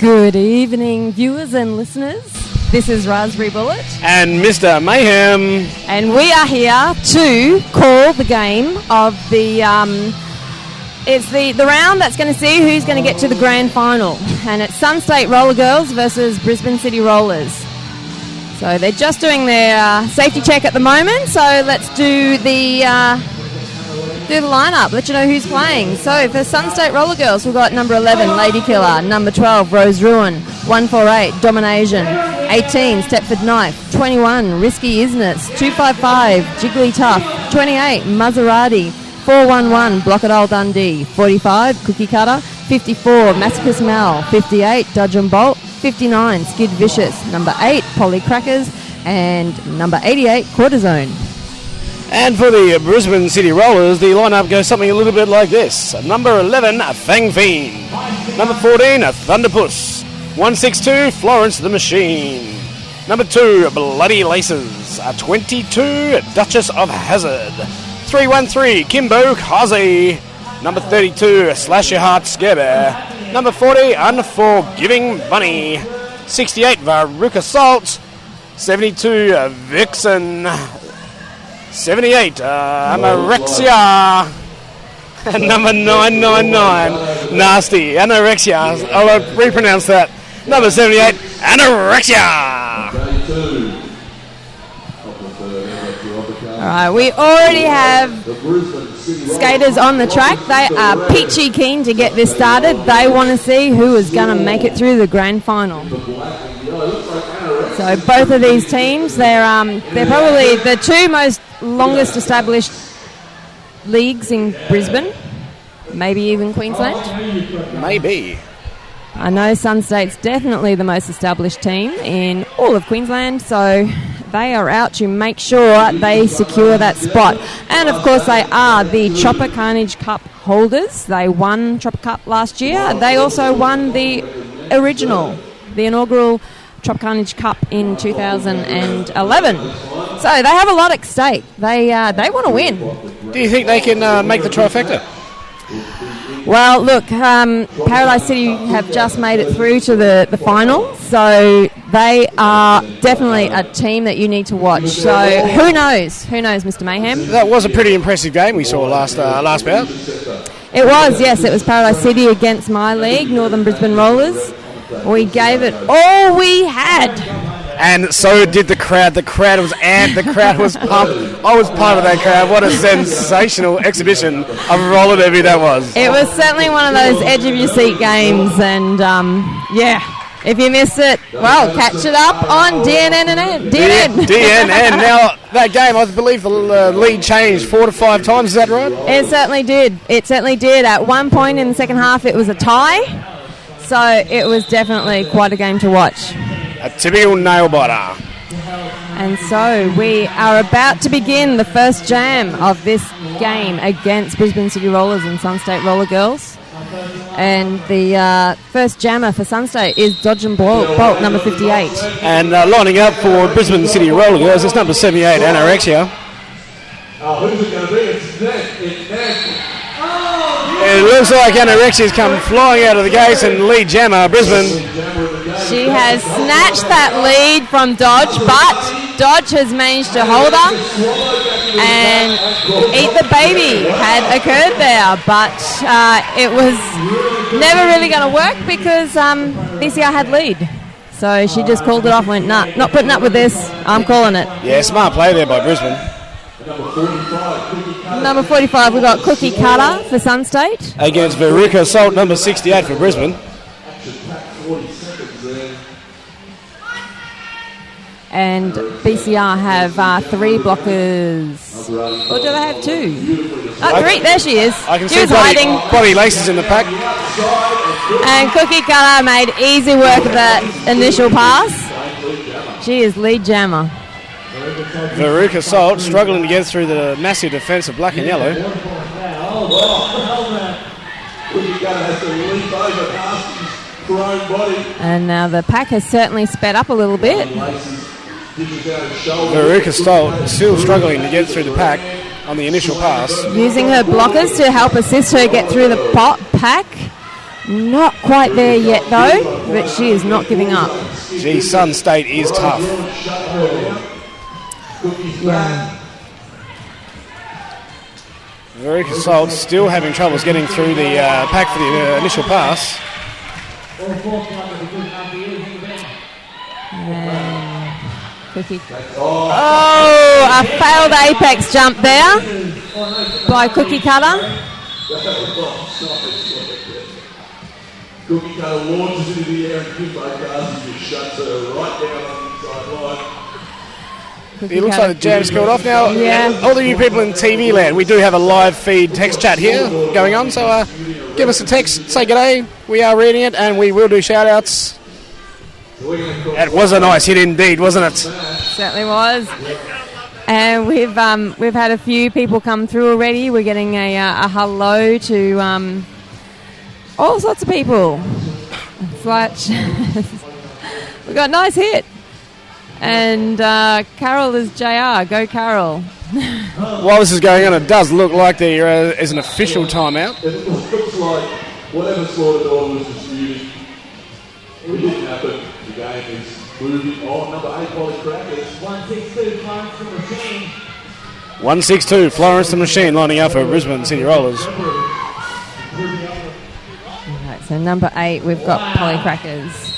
Good evening, viewers and listeners. This is Raspberry Bullet. And Mr. Mayhem. And we are here to call the game of the... it's the round that's going to see who's going to get to the grand final. And it's Sun State Roller Girls versus Brisbane City Rollers. So they're just doing their safety check at the moment. So let's do the lineup, let you know who's playing. So for Sun State Roller Girls, we've got number 11, Lady Killer, number 12, Rose Ruin, 148, Dominazn, 18, Stepford Knife, 21, Risky Izzness, 255, Jiggly Tuff, 28, Muzzaratti, 411, Blockodile Dundee, 45, Cookie Cutter, 54, Masochist MeLL, 58, Bout, 59, Skid Vicious, number 8, Polly Crackers, and number 88, Courtizone. And for the Brisbane City Rollers, the lineup goes something a little bit like this. Number 11, FangFiend. Number 14, ThundaPuss. 162, Florence the Machine. Number 2, Bloody Laces. 22, Duchess of Hazard. 313, Kimbokazee. Number 32, Slash-ur-heart Scarebear. Number 40, Unforgiving Bunny. 68, Verucassault. 72, ViXXXen. 78, Anna Wrexya. And number 999, Narsty. Anna Wrexya. I'll repronounce that. Number 78, Anna Wrexya. All right, we already have skaters on the track. They are peachy keen to get this started. They want to see who is going to make it through the grand final. So both of these teams, they're probably the two most longest established leagues in Brisbane, maybe even Queensland. Maybe. I know Sun State's definitely the most established team in all of Queensland, so they are out to make sure they secure that spot. And of course they are the Tropicarnage Cup holders. They won Tropic Cup last year. They also won the inaugural Tropicarnage Cup in 2011. So they have a lot at stake. They want to win. Do you think they can make the trifecta? Well, look, Paradise City have just made it through to the final, so they are definitely a team that you need to watch. So who knows? Who knows, Mr. Mayhem? That was a pretty impressive game we saw last bout. It was, yes. It was Paradise City against my league, Northern Brisbane Rollers. We gave it all we had. And so did the crowd. The crowd was amped. The crowd was pumped. I was part of that crowd. What a sensational exhibition of roller derby that was. It was certainly one of those edge-of-your-seat games. And, if you missed it, well, catch it up on DNN. DNN. Now, that game, I believe the lead changed 4 to 5 times. Is that right? It certainly did. At one point in the second half, it was a tie. So it was definitely quite a game to watch. A typical nail-biter. And so we are about to begin the first jam of this game against Brisbane City Rollers and Sun State Roller Girls. And the first jammer for Sun State is Dodge and Bolt, number 58. And lining up for Brisbane City Roller Girls is number 78, Anna Wrexya. Who's it going to be? It's Nash. It looks like Anna Wrexya's come flying out of the gates and lead jammer, Brisbane. She has snatched that lead from Dodge, but Dodge has managed to hold her. And Eat the Baby had occurred there, but it was never really going to work because BCR had lead. So she just called it off and went, nah, not putting up with this. I'm calling it. Yeah, smart play there by Brisbane. Number 45, we've got Cookie Cutter for Sun State. Against Verucassault, number 68 for Brisbane. And BCR have 3 blockers. Or do they have 2? Oh, 3. There she is. I can she see was hiding. Bloody Laces in the pack. And Cookie Cutter made easy work of that initial pass. She is lead jammer. Verucassault struggling to get through the massive defence of black and yellow. And now the pack has certainly sped up a little bit. Verucassault still struggling to get through the pack on the initial pass. Using her blockers to help assist her get through the pack. Not quite there yet, though, but she is not giving up. Gee, Sun State is tough. Yeah. Verucassault still having troubles getting through the pack for the initial pass. Oh, a failed apex jump there by Cookie Cutter. Cookie Cutter launches into the air and Kimbokazee just shuts her right down on the inside line. It looks like the jam's called off now. Yeah. All the you people in TV land, we do have a live feed text chat here going on, so give us a text, say g'day, we are reading it, and we will do shout-outs. It was a nice hit indeed, wasn't it? Certainly was. And we've had a few people come through already. We're getting a hello to all sorts of people. It's like we got a nice hit. And Carol is JR. Go Carol. While this is going on, it does look like there is an official timeout. It looks like whatever Slawta was disputing, it didn't happen. The game is moving on. Number 8, Polycrackers. 162, Florence the Machine. 162, Florence the Machine lining up for Brisbane City Rollers. Right, so number 8, we've got Polycrackers.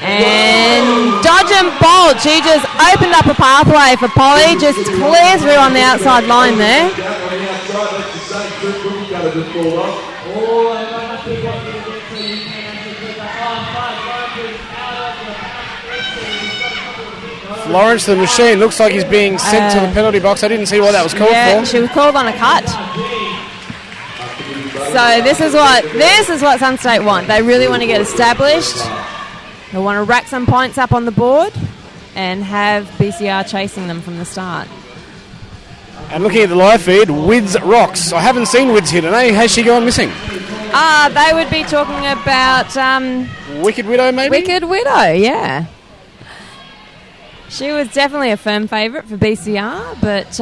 And dodge and bolt. She just opened up a pathway for Polly. Just clear through on the outside line there. Florence the Machine looks like he's being sent to the penalty box. I didn't see what that was called for. She was called on a cut. So this is what Sun State want. They really want to get established. They want to rack some points up on the board and have BCR chasing them from the start. And looking at the live feed, Wids rocks. I haven't seen Wids here today. Has she gone missing? They would be talking about Wicked Widow, maybe? Wicked Widow, yeah. She was definitely a firm favourite for BCR, but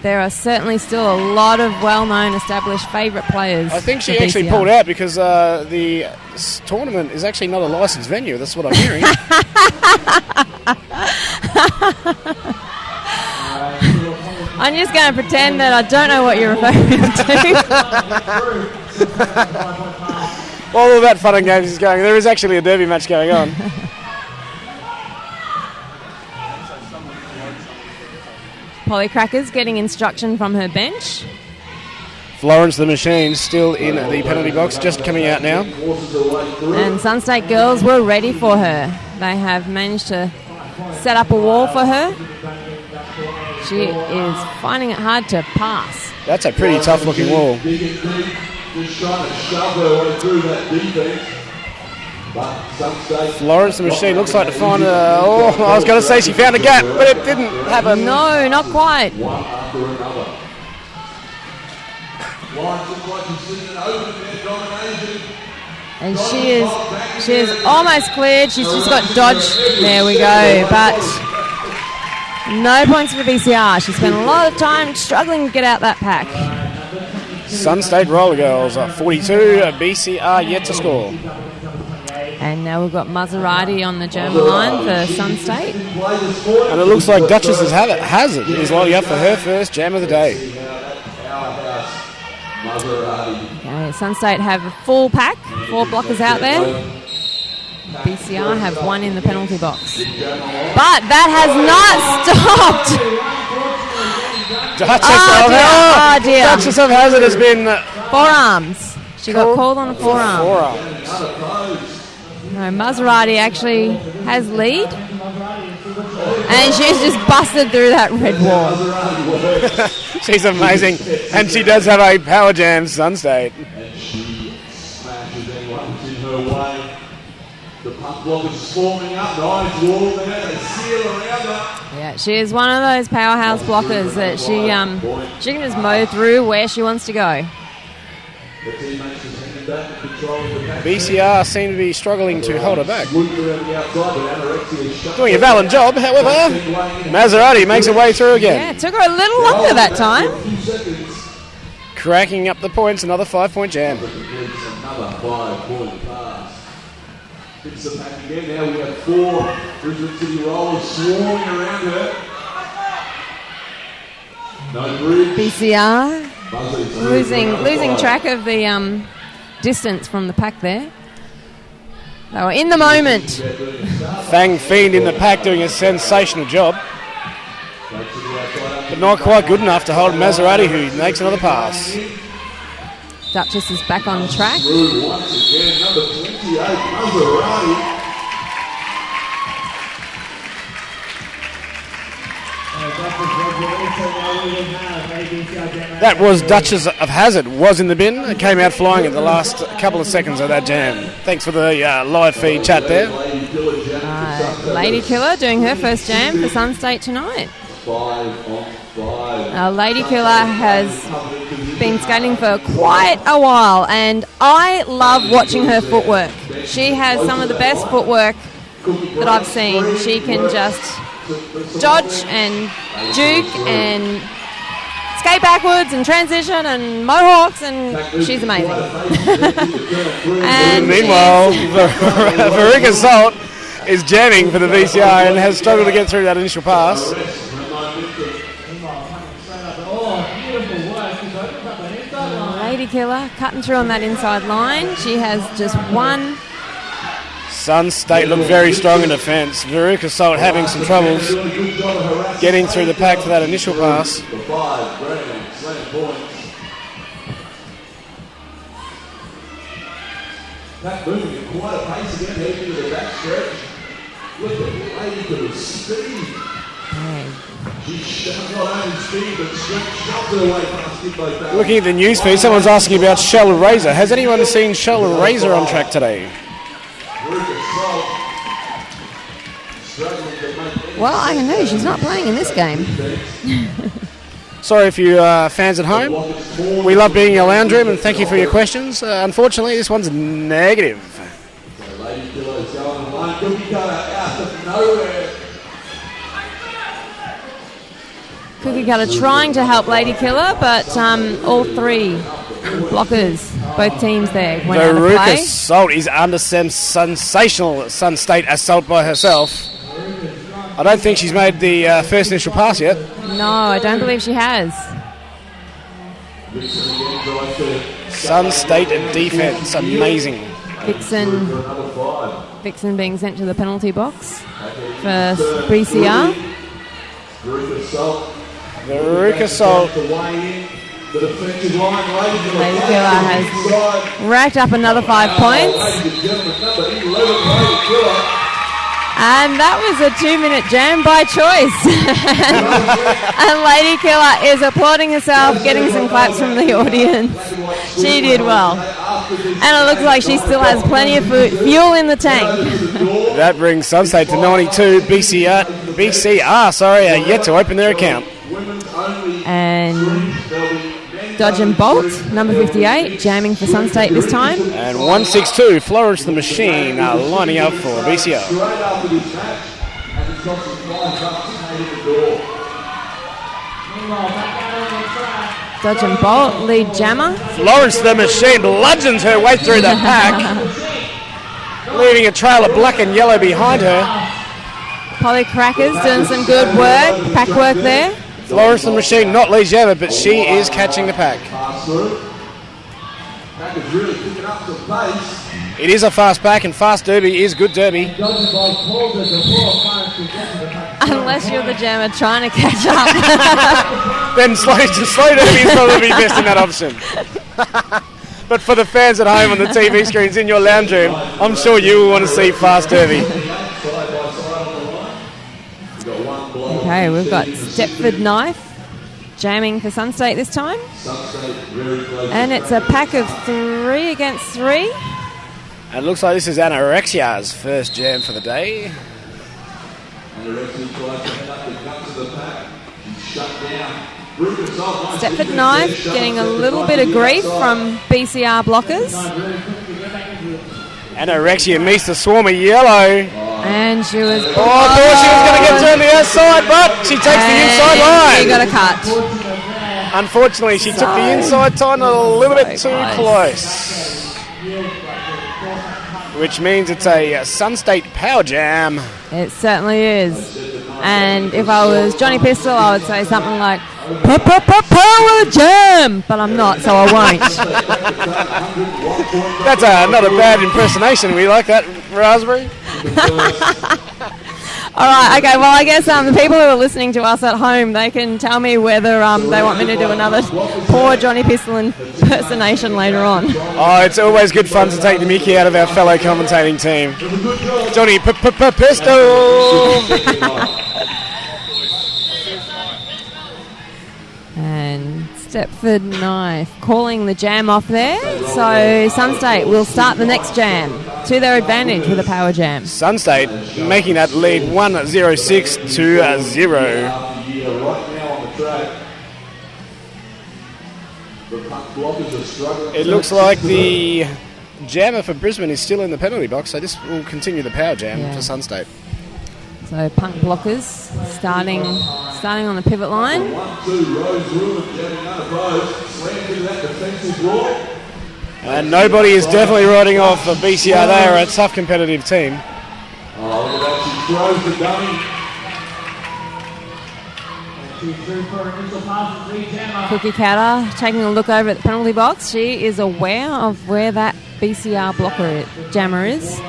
there are certainly still a lot of well-known established favourite players. I think she for actually BCR. pulled out because the tournament is actually not a licensed venue. That's what I'm hearing. I'm just going to pretend that I don't know what you're referring to. All of that fun and games is going. There is actually a derby match going on. Polycrackers getting instruction from her bench. Florence the Machine still in the penalty box, just coming out now. And Sun State girls were ready for her. They have managed to set up a wall for her. She is finding it hard to pass. That's a pretty tough looking wall. Just trying to shove her way through that defense. But Sun State. Florence the Machine looks like to find I was going to say she found a gap, but it didn't happen. No, not quite. One after another. Lawrence looks like she's sitting an open there, Dominazn. And she is almost cleared. She's just got dodged. There we go. But no points for BCR. She spent a lot of time struggling to get out that pack. Sun State Roller Girls are 42, BCR yet to score. And now we've got Muzzaratti on the German line for Sun State. And it looks like Duchess of Hazard is lining up for her first jam of the day. Okay, Sun State have a full pack, 4 blockers out there. BCR have 1 in the penalty box. But that has not stopped. Duchess of Hazard has been... forearms. She got called on a forearm. No, Muzzaratti actually has lead. And she's just busted through that red wall. She's amazing. And she does have a power jam, Sun State. And she smashes anyone who's in her way. The puck block is forming up. Nice wall there. They seal around her. Yeah, she is one of those powerhouse blockers that she can just mow through where she wants to go. The teammates just hanging back and controlling the pack. BCR seem to be struggling to hold her back. Looped around the outside, but Anna Wrexya shut Doing a valiant job, however, Muzzaratti makes her way through again. Yeah, it took her a little longer that time. cracking up the points. Another 5-point jam. Another 5-point pass. Hits the pack again. Now we have 4 Brisbane City Rollers swarming around her. No bridge. BCR losing track of the distance from the pack there. They were in the moment. FangFiend in the pack doing a sensational job. But not quite good enough to hold Muzzaratti, who makes another pass. Duchess is back on track. Once again, number 28, Muzzaratti. That was Duchess of Hazard, was in the bin. It came out flying at the last couple of seconds of that jam. Thanks for the live feed chat there. Lady Killer doing her first jam for Sun State tonight. 5 on 5. Lady Killer has been skating for quite a while, and I love watching her footwork. She has some of the best footwork that I've seen. She can just dodge and juke and skate backwards and transition and mohawks, and she's amazing. And meanwhile, Verucassault is jamming for the VCR and has struggled to get through that initial pass. Lady Killer cutting through on that inside line. She has just one. Sun State look very strong in defence. Verucassault having some troubles getting through the pack for that initial pass. The 5 grand slam points. Pat moving at quite a pace again, heading into the back stretch. Look at Lady Killer's speed. She's not only speed, but shoves her way past Kimbokazee. Looking at the newsfeed, someone's asking about Shell-ur-Razor. Has anyone seen Shell-ur-Razor on track today? Well, I can know she's not playing in this game. Sorry if you fans at home. We love being in your lounge room and thank you for your questions. Unfortunately, this one's negative. So Lady Killer's going one cookie cutter out of nowhere. Cookie Cutter trying to help Lady Killer, but all 3 blockers, both teams there, went out of play. Verucassault is under some sensational Sun State assault by herself. I don't think she's made the first initial pass yet. No, I don't believe she has. Sun State defense, amazing. Vixen being sent to the penalty box for BCR. Verucassault. Lady Killer has racked up another 5 points. And that was a 2-minute jam by choice. And Lady Killer is applauding herself, getting some claps from the audience. She did well. And it looks like she still has plenty of fuel in the tank. That brings Sun State to 92. BCR are yet to open their account. And Dodge and Bolt, number 58, jamming for Sun State this time. And 162, Florence the Machine, lining up for BCR. Dodge and Bolt, lead jammer. Florence the Machine bludgeons her way through the pack, leaving a trail of black and yellow behind her. Polly Crackers doing some good work, pack work there. Florence the Machine, not lead jammer, but she is catching the pack. It is a fast pack, and fast derby is good derby. Unless you're the jammer trying to catch up. Then slow derby is probably best in that option. But for the fans at home on the TV screens in your lounge room, I'm sure you will want to see fast derby. Okay, we've got Stepford Knife jamming for Sun State this time. And it's a pack of 3 against 3. And it looks like this is Anna Wrexya's first jam for the day. Stepford Knife getting a little bit of grief from BCR blockers. Anna Wrexya meets the swarm of yellow. And she was... I thought she was going to get to the outside, but she takes the inside line. She got a cut. Unfortunately, she took the inside time a little bit too close. Which means it's a Sunstate Power Jam. It certainly is. And if I was Johnny Pistol, I would say something like, Power Jam! But I'm not, so I won't. That's not a bad impersonation. We like that, Raspberry. All right, okay, well, I guess the people who are listening to us at home, they can tell me whether they want me to do another poor Johnny Pistol impersonation later on. Oh, it's always good fun to take the mickey out of our fellow commentating team. Johnny Pistol! And Stepford Knife calling the jam off there. So Sunstate will start the next jam to their advantage with a power jam. Sunstate making that lead 106 to 0. It looks like the jammer for Brisbane is still in the penalty box, so this will continue the power jam for Sunstate. So Punk Blockers starting on the pivot line. And nobody is definitely riding off of BCR. They are a tough competitive team. Cookie Cutter taking a look over at the penalty box. She is aware of where that BCR jammer is.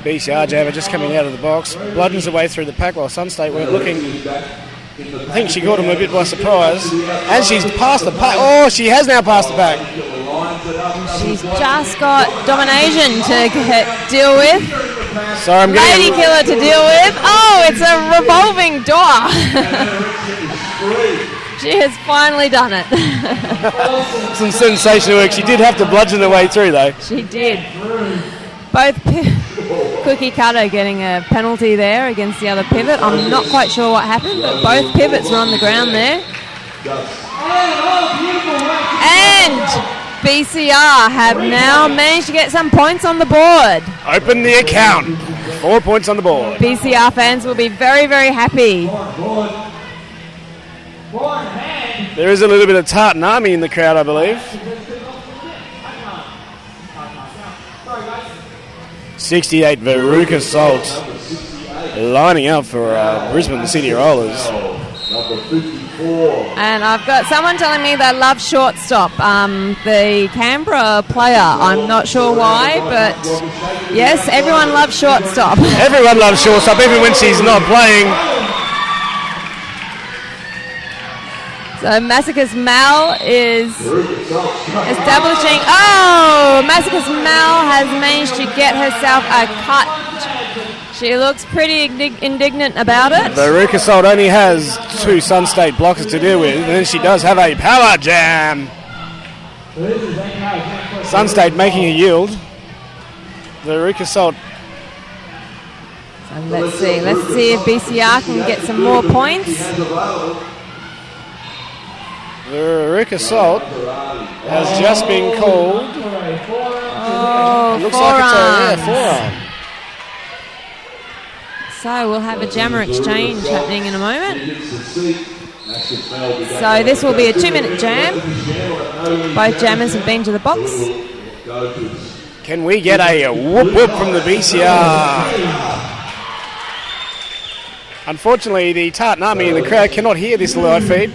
BCR jammer just coming out of the box, bludgeons away through the pack while Sunstate weren't looking. I think she caught him a bit by surprise. And she's passed the pack. Oh, she has now passed the pack. She's just got Dominazn to deal with. Sorry, I'm getting Lady Killer to deal with. Oh, it's a revolving door. She has finally done it. Some sensational work. She did have to bludgeon her way through, though. She did. Both Cookie Cutter getting a penalty there against the other pivot. I'm not quite sure what happened, but both pivots were on the ground there. And BCR have now managed to get some points on the board. Open the account. 4 points on the board. BCR fans will be very, very happy. There is a little bit of Tartan Army in the crowd, I believe. 68 Verucassault lining up for Brisbane City Rollers. And I've got someone telling me they love shortstop. The Canberra player, I'm not sure why, but yes, everyone loves shortstop. Everyone loves shortstop, even when she's not playing. So Masochist MeLL is establishing. Oh, Masochist MeLL has managed to get herself a cut. She looks pretty indignant about it. Verucassault only has 2 Sunstate blockers to deal with, and then she does have a power jam. Sunstate making a yield. Verucassault. So let's see if BCR can get some more points. Verucassault has just been called. Oh, looks forearm. like it's a forearm. So we'll have a jammer exchange happening in a moment. So this will be a 2-minute jam. Both jammers have been to the box. Can we get a whoop whoop from the BCR? Unfortunately, the Tartan Army in the crowd cannot hear this live feed.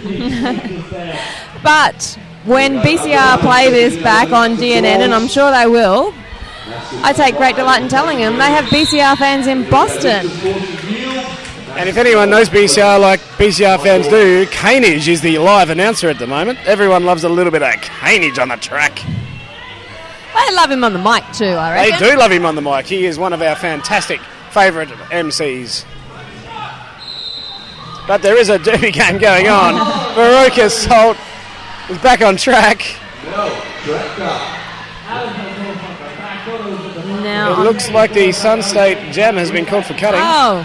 But when BCR play this back on DNN, and I'm sure they will, I take great delight in telling them they have BCR fans in Boston. And if anyone knows BCR like BCR fans do, Canage is the live announcer at the moment. Everyone loves a little bit of Canage on the track. They love him on the mic too, I reckon. They do love him on the mic. He is one of our fantastic favourite MCs. But there is a derby game going on. Verucassault is back on track. Now It looks like the Sunstate jam has been called for cutting. Oh.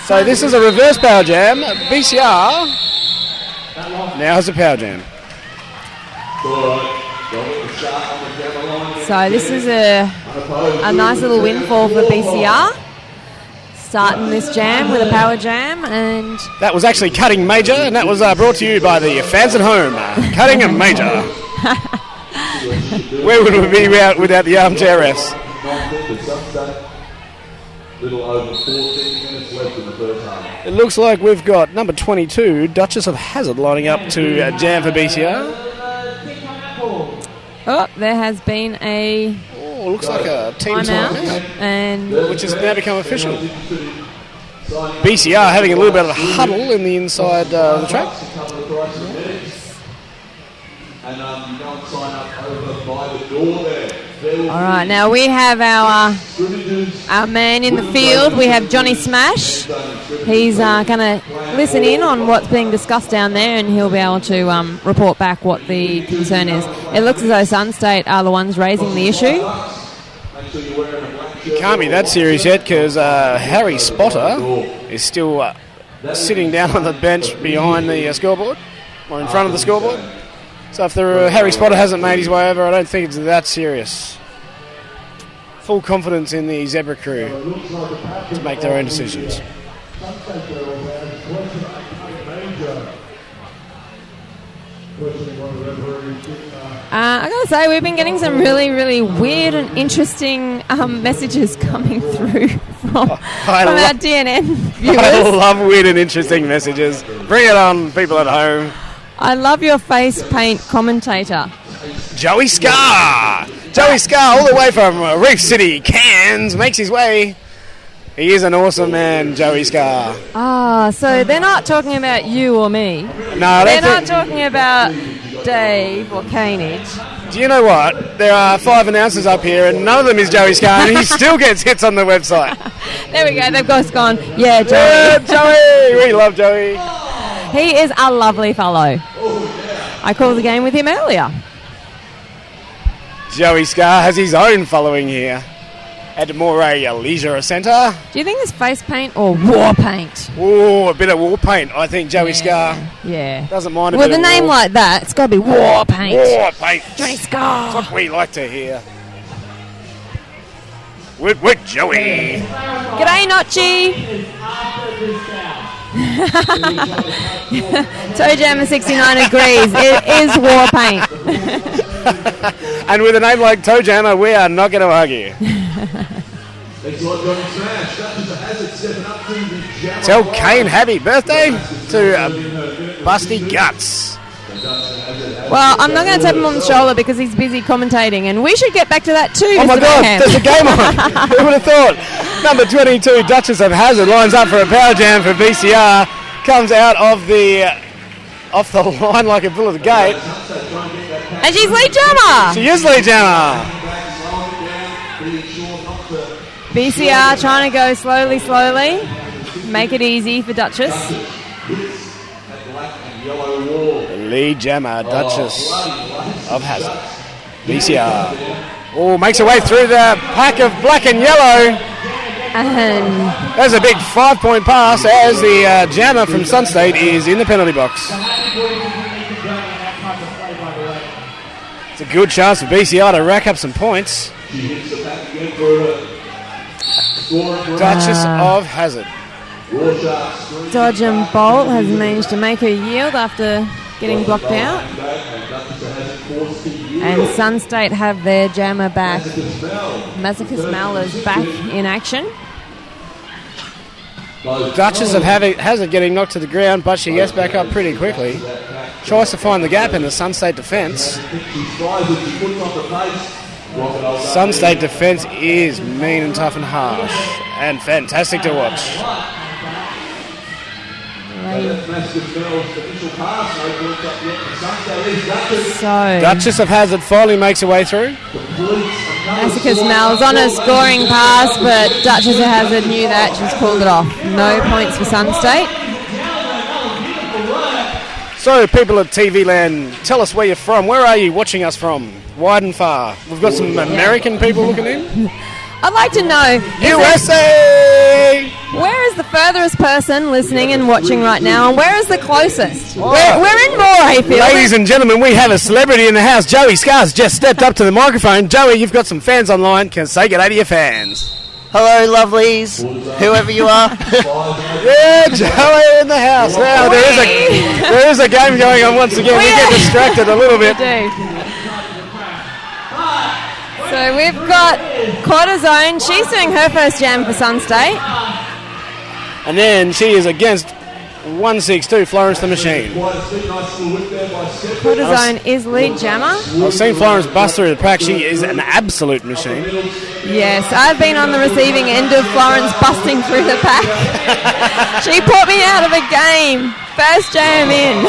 So this is a reverse power jam. BCR now has a power jam. So this is a nice little windfall for BCR. starting this jam with a power jam, and That was actually Cutting Major, and that was brought to you by the fans at home. Cutting a Major. Where would we be without the armchair refs? Little over 14 minutes left in the first half. It looks like we've got number 22, Duchess of Hazard, lining up to jam for BCR. oh, there has been a Oh, looks like a team timeout, time, and which has now become official. BCR having a little bit of a huddle in the inside of the track. And you go and sign up over by the door there. all right, now we have our man in the field. We have Johnny Smash. He's going to listen in on what's being discussed down there, and he'll be able to report back what the concern is. It looks as though Sunstate are the ones raising the issue. It can't be that serious yet because Harry Spotter is still sitting down on the bench behind the scoreboard, or in front of the scoreboard. So if Harry Spotter hasn't made his way over, I don't think it's that serious. Full confidence in the Zebra crew to make their own decisions. I gotta say, we've been getting some really, really weird and interesting messages coming through from our DNN viewers. I love weird and interesting messages. Bring it on, people at home. I love your face paint commentator. Joey Scar! Joey Scar, all the way from Reef City, Cairns, makes his way. He is an awesome man, Joey Scar. Ah, so they're not talking about you or me. No, they're not talking about Dave or Canage. Do you know what? There are 5 announcers up here, and none of them is Joey Scar, and he still gets hits on the website. There we go. They've both gone, yeah, Joey. Yeah, Joey! We love Joey. He is a lovely fellow. I called the game with him earlier. Joey Scar has his own following here at Moray Leisure Centre. Do you think it's face paint or war paint? Oh, a bit of war paint, I think, Joey Scar. Yeah. Doesn't mind a With bit a of name war. like that, it's got to be war paint. War paint. Johnny Scar. That's what we like to hear. With Joey. G'day, Notchy. Toe Jammer 69 agrees. It is war paint. And with a name like Toe Jammer, we are not going to argue. Tell Kane happy birthday to Busty Guts. Well, I'm not going to tap him on the shoulder because he's busy commentating, and we should get back to that too. Oh my Mr. God, Mayhem. there's a game on. Who would have thought? Number 22, Duchess of Hazard, lines up for a power jam for BCR. Comes out of off the line like a bull at the gate. And she's lead jammer. She is lead jammer. BCR trying to go slowly. Make it easy for Duchess. Lead jammer, Duchess of Hazard. BCR. Oh, makes her way through the pack of black and yellow. And There's a big 5-point pass as the jammer from Sunstate is in the penalty box. It's a good chance for BCR to rack up some points. Duchess of Hazard. Dodge and Bolt has managed to make her yield after getting blocked out. And Sunstate have their jammer back. Masochist MeLL is back in action. Duchess of Hazard getting knocked to the ground, but she gets back up pretty quickly. Tries to find the gap in the Sunstate defence. Sunstate defence is mean and tough and harsh, and fantastic to watch. So Duchess of Hazard finally makes her way through. Masochist MeLL is on a scoring pass, but Duchess of Hazard knew that. She's called it off. No points for Sunstate. So, people at TV Land, tell us where you're from. Where are you watching us from? Wide and far. We've got some American people looking in. I'd like to know, USA! where is the furthest person listening and watching right now, and where is the closest? We're in Morayfield. Ladies and gentlemen, we have a celebrity in the house. Joey Scar's just stepped up to the microphone. Joey, you've got some fans online. Can say g'day to your fans. Hello, lovelies, whoever you are. Yeah, Joey in the house. Now there is a game going on once again. We get distracted a little bit. We do. So we've got Courtizone. She's doing her first jam for Sunstate. And then she is against 162 Florence the Machine. Courtizone is lead jammer. I've seen Florence bust through the pack. She is an absolute machine. Yes, I've been on the receiving end of Florence busting through the pack. She put me out of a game. First jam in.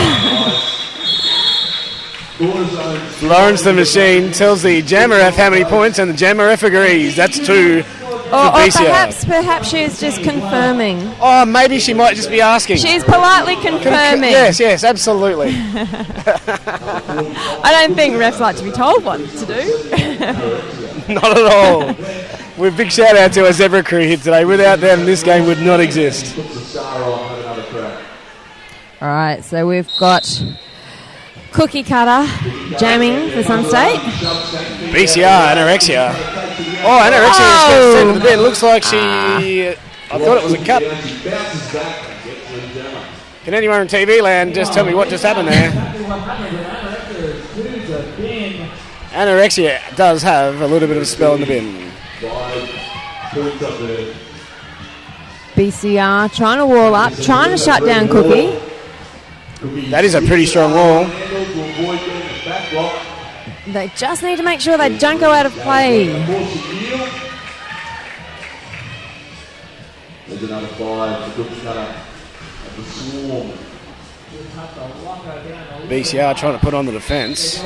Florence the Machine tells the jammer F how many points, and the jammer F agrees. That's 2 for BCR. Perhaps she is just confirming. Oh, maybe she might just be asking. She's politely confirming. Yes, absolutely. I don't think refs like to be told what to do. Not at all. With big shout out to our Zebra crew here today. Without them, this game would not exist. All right, so we've got Cookie Cutter jamming for Sunstate. BCR, Anna Wrexya. Oh, Anna Wrexya is sent to the bin. Looks like she... I thought it was a cut. Can anyone in TV land just tell me what just happened there? Anna Wrexya does have a little bit of a spell in the bin. BCR trying to wall up, trying to shut down Cookie. That is a pretty strong wall. They just need to make sure they don't go out of play. There's another 5 for Cookie Cutter at the Swarm. BCR trying to put on the defence.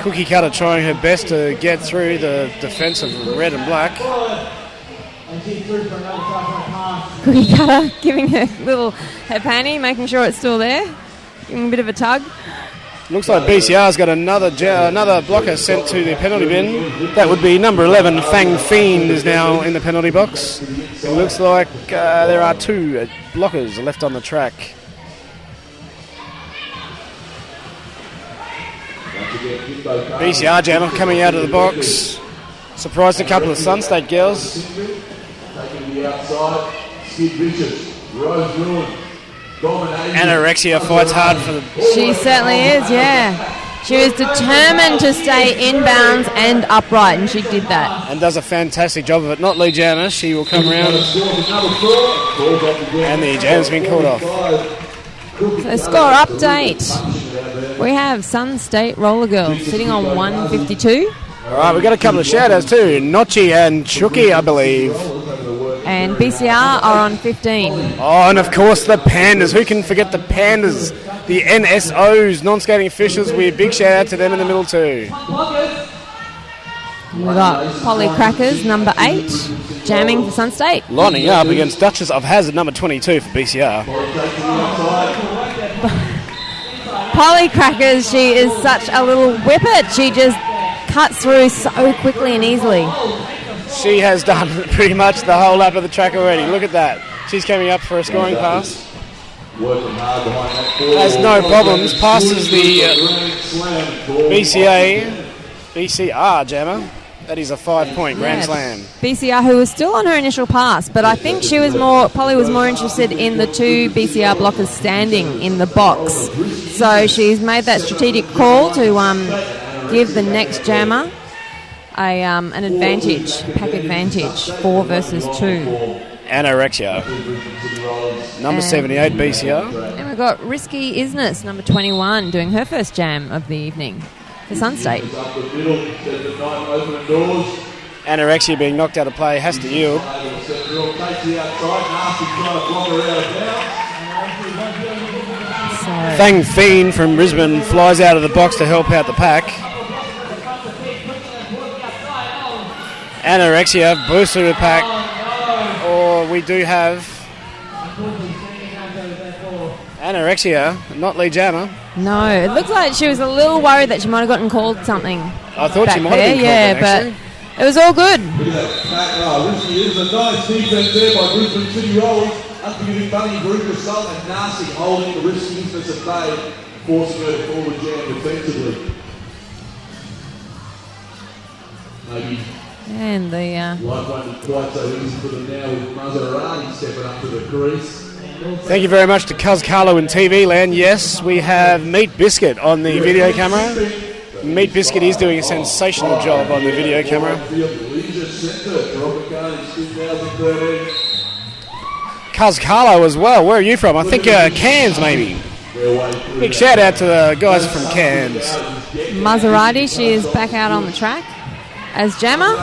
Cookie Cutter trying her best to get through the defence of red and black. Cookie Cutter giving her her panty, making sure it's still there. Giving a bit of a tug. Looks like BCR's got another blocker sent to the penalty bin. That would be number 11, FangFiend, is now in the penalty box. It looks like there are 2 blockers left on the track. BCR jammer coming out of the box. Surprised a couple of Sunstate girls. Taking the outside, Skid Vicious, Rose Ruin, Dominazn. Anna Wrexya fights hard for the... She certainly is, yeah. She was determined to stay inbounds and upright, and she did that. And does a fantastic job of it. Not Lee Jammer, she will come around. And the jam's been called off. So score update. We have Sunstate Roller Girls sitting on 152. All right, we've got a couple of shout-outs too. Notchy and Chucky, I believe. And BCR are on 15. Oh, and of course the Pandas. Who can forget the Pandas? The NSOs, non-skating officials. We big shout-out to them in the middle too. We've got Polly Crackers, number 8, jamming for Sunstate. Lining up against Duchess of Hazard, number 22 for BCR. Polly Crackers, she is such a little whippet. She just cuts through so quickly and easily. She has done pretty much the whole lap of the track already. Look at that. She's coming up for a scoring pass. Has no problems. Passes the BCR jammer. That is a 5-point grand slam. BCR, who was still on her initial pass, but I think Polly was more interested in the 2 BCR blockers standing in the box. So she's made that strategic call to give the next jammer an advantage, pack advantage, 4 versus 2. Anna Wrexya, number 78 BCR. And we've got Risky Izzness, number 21, doing her first jam of the evening for Sunstate. Anna Wrexya being knocked out of play, has to yield. FangFiend from Brisbane flies out of the box to help out the pack. Anna Wrexya boosts through the pack. Or we do have Anna Wrexya, not Lee Jammer. No, it looks like she was a little worried that she might have gotten called something. I thought she might have been called that, but it was all good. Look at that. Risky is a nice defense there by Brisbane City Rollers. Unforgiving Bunny, Verucassault and Narsty holding the Risky Izzness at bay, forcing her to forward jam defensively. Maybe And the Life won't be quite so easy for them now with Muzzaratti stepping up to the crease. Thank you very much to Cuz Carlo in TV land. Yes, we have Meat Biscuit on the video camera. Meat Biscuit is doing a sensational job on the video camera. Cuz Carlo as well. Where are you from? I think Cairns, maybe. Big shout out to the guys from Cairns. Muzzaratti, she is back out on the track as jammer.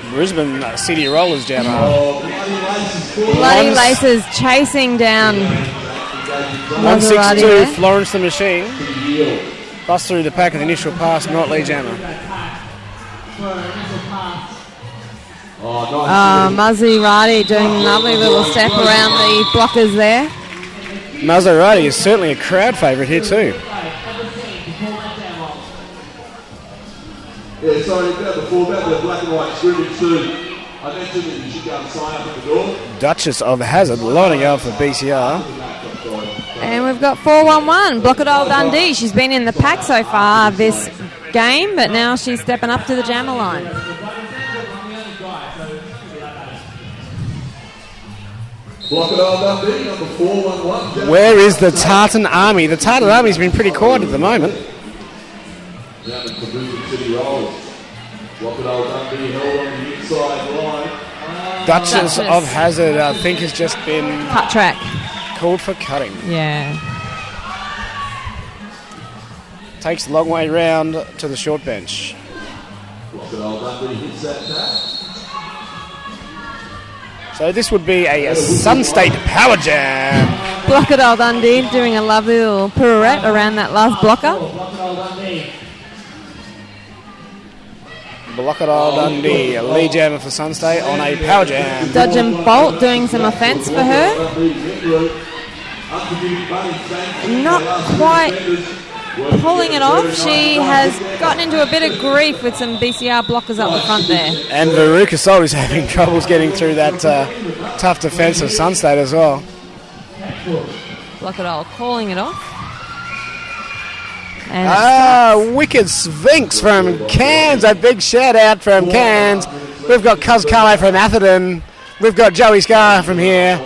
Brisbane City Rollers jammer. Bloody Laces chasing down 162 there. Florence the Machine. Bust through the pack of the initial pass, not Lee Jammer. Muzzaratti doing a lovely little step around the blockers there. Muzzaratti is certainly a crowd favourite here too. Yeah, sorry, about the black and white scrimmage too. I mentioned that you should go and sign up at the door. Duchess of Hazard lining up for BCR. And we've got 411, Blockodile Dundee. She's been in the pack so far this game, but now she's stepping up to the jammer line. Blockodile Dundee, number 411. Where is the Tartan Army? The Tartan Army's been pretty quiet at the moment. Down in Brisbane City Rollers. Blockodile Dundee held on the inside line. Duchess of Hazard, I think, has just been Cut track. called for cutting. Yeah. Takes a long way round to the short bench. Blockodile Dundee hits that tap. So this would be a Sun State Power Jam. Blockodile Dundee doing a lovely little pirouette around that last blocker. Blockodile Dundee, a lead jammer for Sun State on a Power Jam. Dodge and Bolt doing some offence for her. Not quite pulling it off. She has gotten into a bit of grief with some BCR blockers up the front there. And Verucassault is having troubles getting through that tough defence of Sun State as well. Blockodile calling it off. And Wicked Sphinx from Cairns. A big shout out from Cairns. We've got Cuz Carlo from Atherton. We've got Joey Scar from here.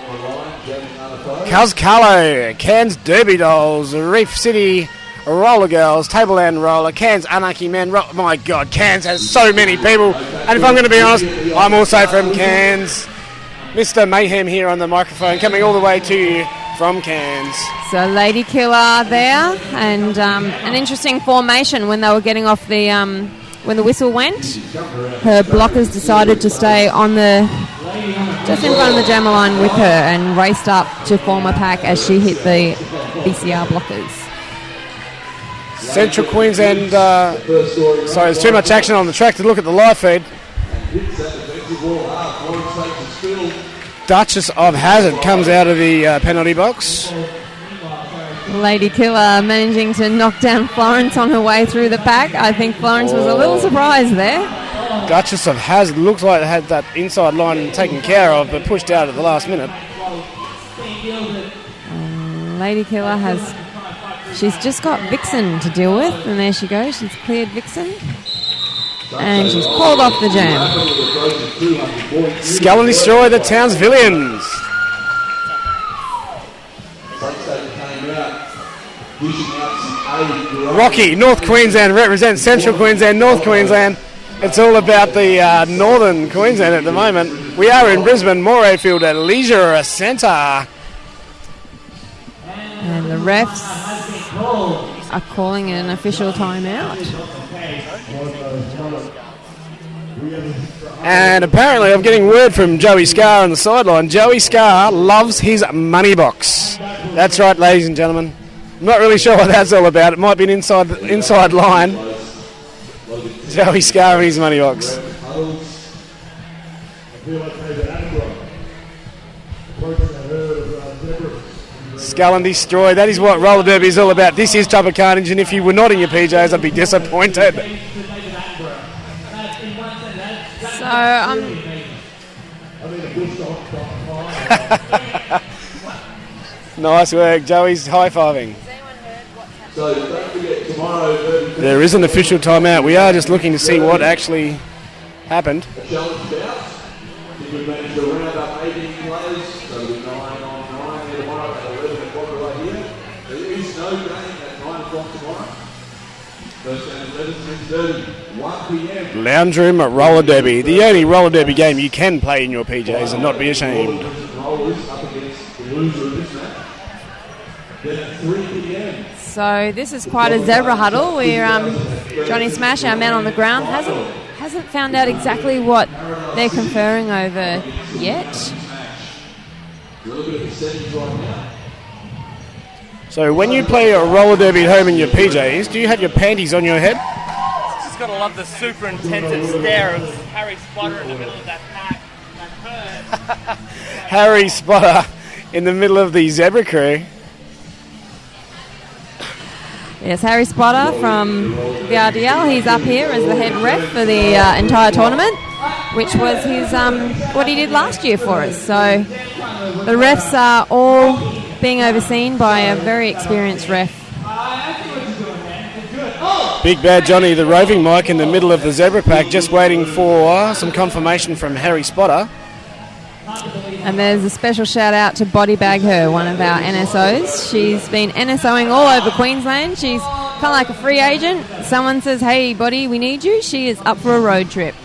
Cuz Carlo, Cairns Derby Dolls, Reef City Roller Girls, Tableland Roller, Cairns Anarchy Men. My God, Cairns has so many people. And if I'm going to be honest, I'm also from Cairns. Mr. Mayhem here on the microphone, coming all the way to you from Cairns. so Lady Killer there, and an interesting formation when they were getting off the when the whistle went. Her blockers decided to stay on the just in front of the jammer line with her and raced up to form a pack as she hit the BCR blockers. Central Queensland, sorry, there's too much action on the track to look at the live feed. Duchess of Hazard comes out of the penalty box. Lady Killer managing to knock down Florence on her way through the pack. I think Florence was a little surprised there. Duchess of Hazard looks like they had that inside line taken care of, but pushed out at the last minute. Lady Killer she's just got Vixen to deal with, and there she goes. She's cleared Vixen. And she's called off the jam. Skull and Destroy the Townsvillians. Rocky, North Queensland represents Central Queensland, North Queensland. It's all about the Northern Queensland at the moment. We are in Brisbane, Morayfield at Leisure Centre. And the refs are calling it an official timeout. And apparently I'm getting word from Joey Scar on the sideline. Joey Scar loves his money box. That's right, ladies and gentlemen. I'm not really sure what that's all about. It might be an inside line. Joey Scar and his money box. Skull and Destroy. That is what roller derby is all about. This is Tropicarnage, and if you were not in your PJs, I'd be disappointed. So, nice work. Joey's high-fiving. So don't forget tomorrow. There is an official timeout. We are just looking to see what actually happened. A challenge bout. I think we've managed to round up 18 players, so it'll be 9 on 9 here tomorrow at 11 o'clock right here. There is no game at 9 o'clock tomorrow. First game is 11:30, 1 p.m. Lounge Room Roller Derby. The only roller derby game you can play in your PJs and not be ashamed. Rollers up against the loser of this match. Then at 3 p.m. So this is quite a zebra huddle where Johnny Smash, our man on the ground, hasn't found out exactly what they're conferring over yet. So when you play a roller derby at home in your PJs, do you have your panties on your head? Just gotta love the super intensive stare of Harry Spotter in the middle of that pack. That hurt. Harry Spotter in the middle of the zebra crew. Yes, Harry Spotter from VRDL. He's up here as the head ref for the entire tournament, which was his what he did last year for us. So the refs are all being overseen by a very experienced ref. Big Bad Johnny, the roving mic in the middle of the zebra pack, just waiting for some confirmation from Harry Spotter. And there's a special shout out to Body Bag Her, one of our NSOs. She's been NSOing all over Queensland. She's kind of like a free agent. Someone says, hey, Body, we need you. She is up for a road trip.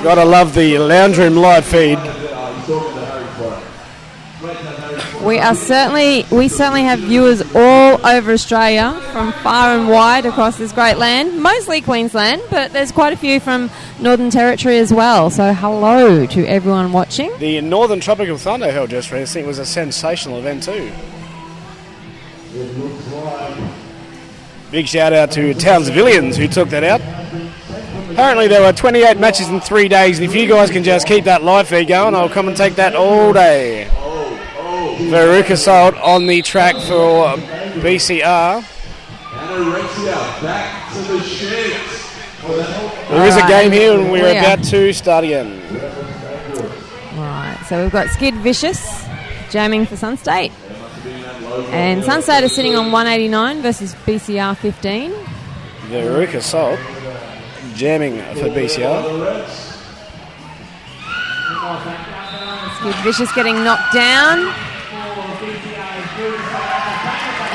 Gotta love the Lounge Room live feed. We certainly have viewers all over Australia from far and wide across this great land, mostly Queensland, but there's quite a few from Northern Territory as well. So hello to everyone watching. The Northern Tropical Thunder held just recently was a sensational event too. Big shout out to Townsvillians who took that out. Apparently there were 28 matches in 3 days, and if you guys can just keep that live feed going, I'll come and take that all day. Verucassault on the track for BCR. Anna Wrexya back to the sheds. There is a game here and we're about to start again. Right, so we've got Skid Vicious jamming for Sunstate. And Sunstate is sitting on 189 versus BCR 15. Verucassault jamming for BCR. Skid Vicious getting knocked down.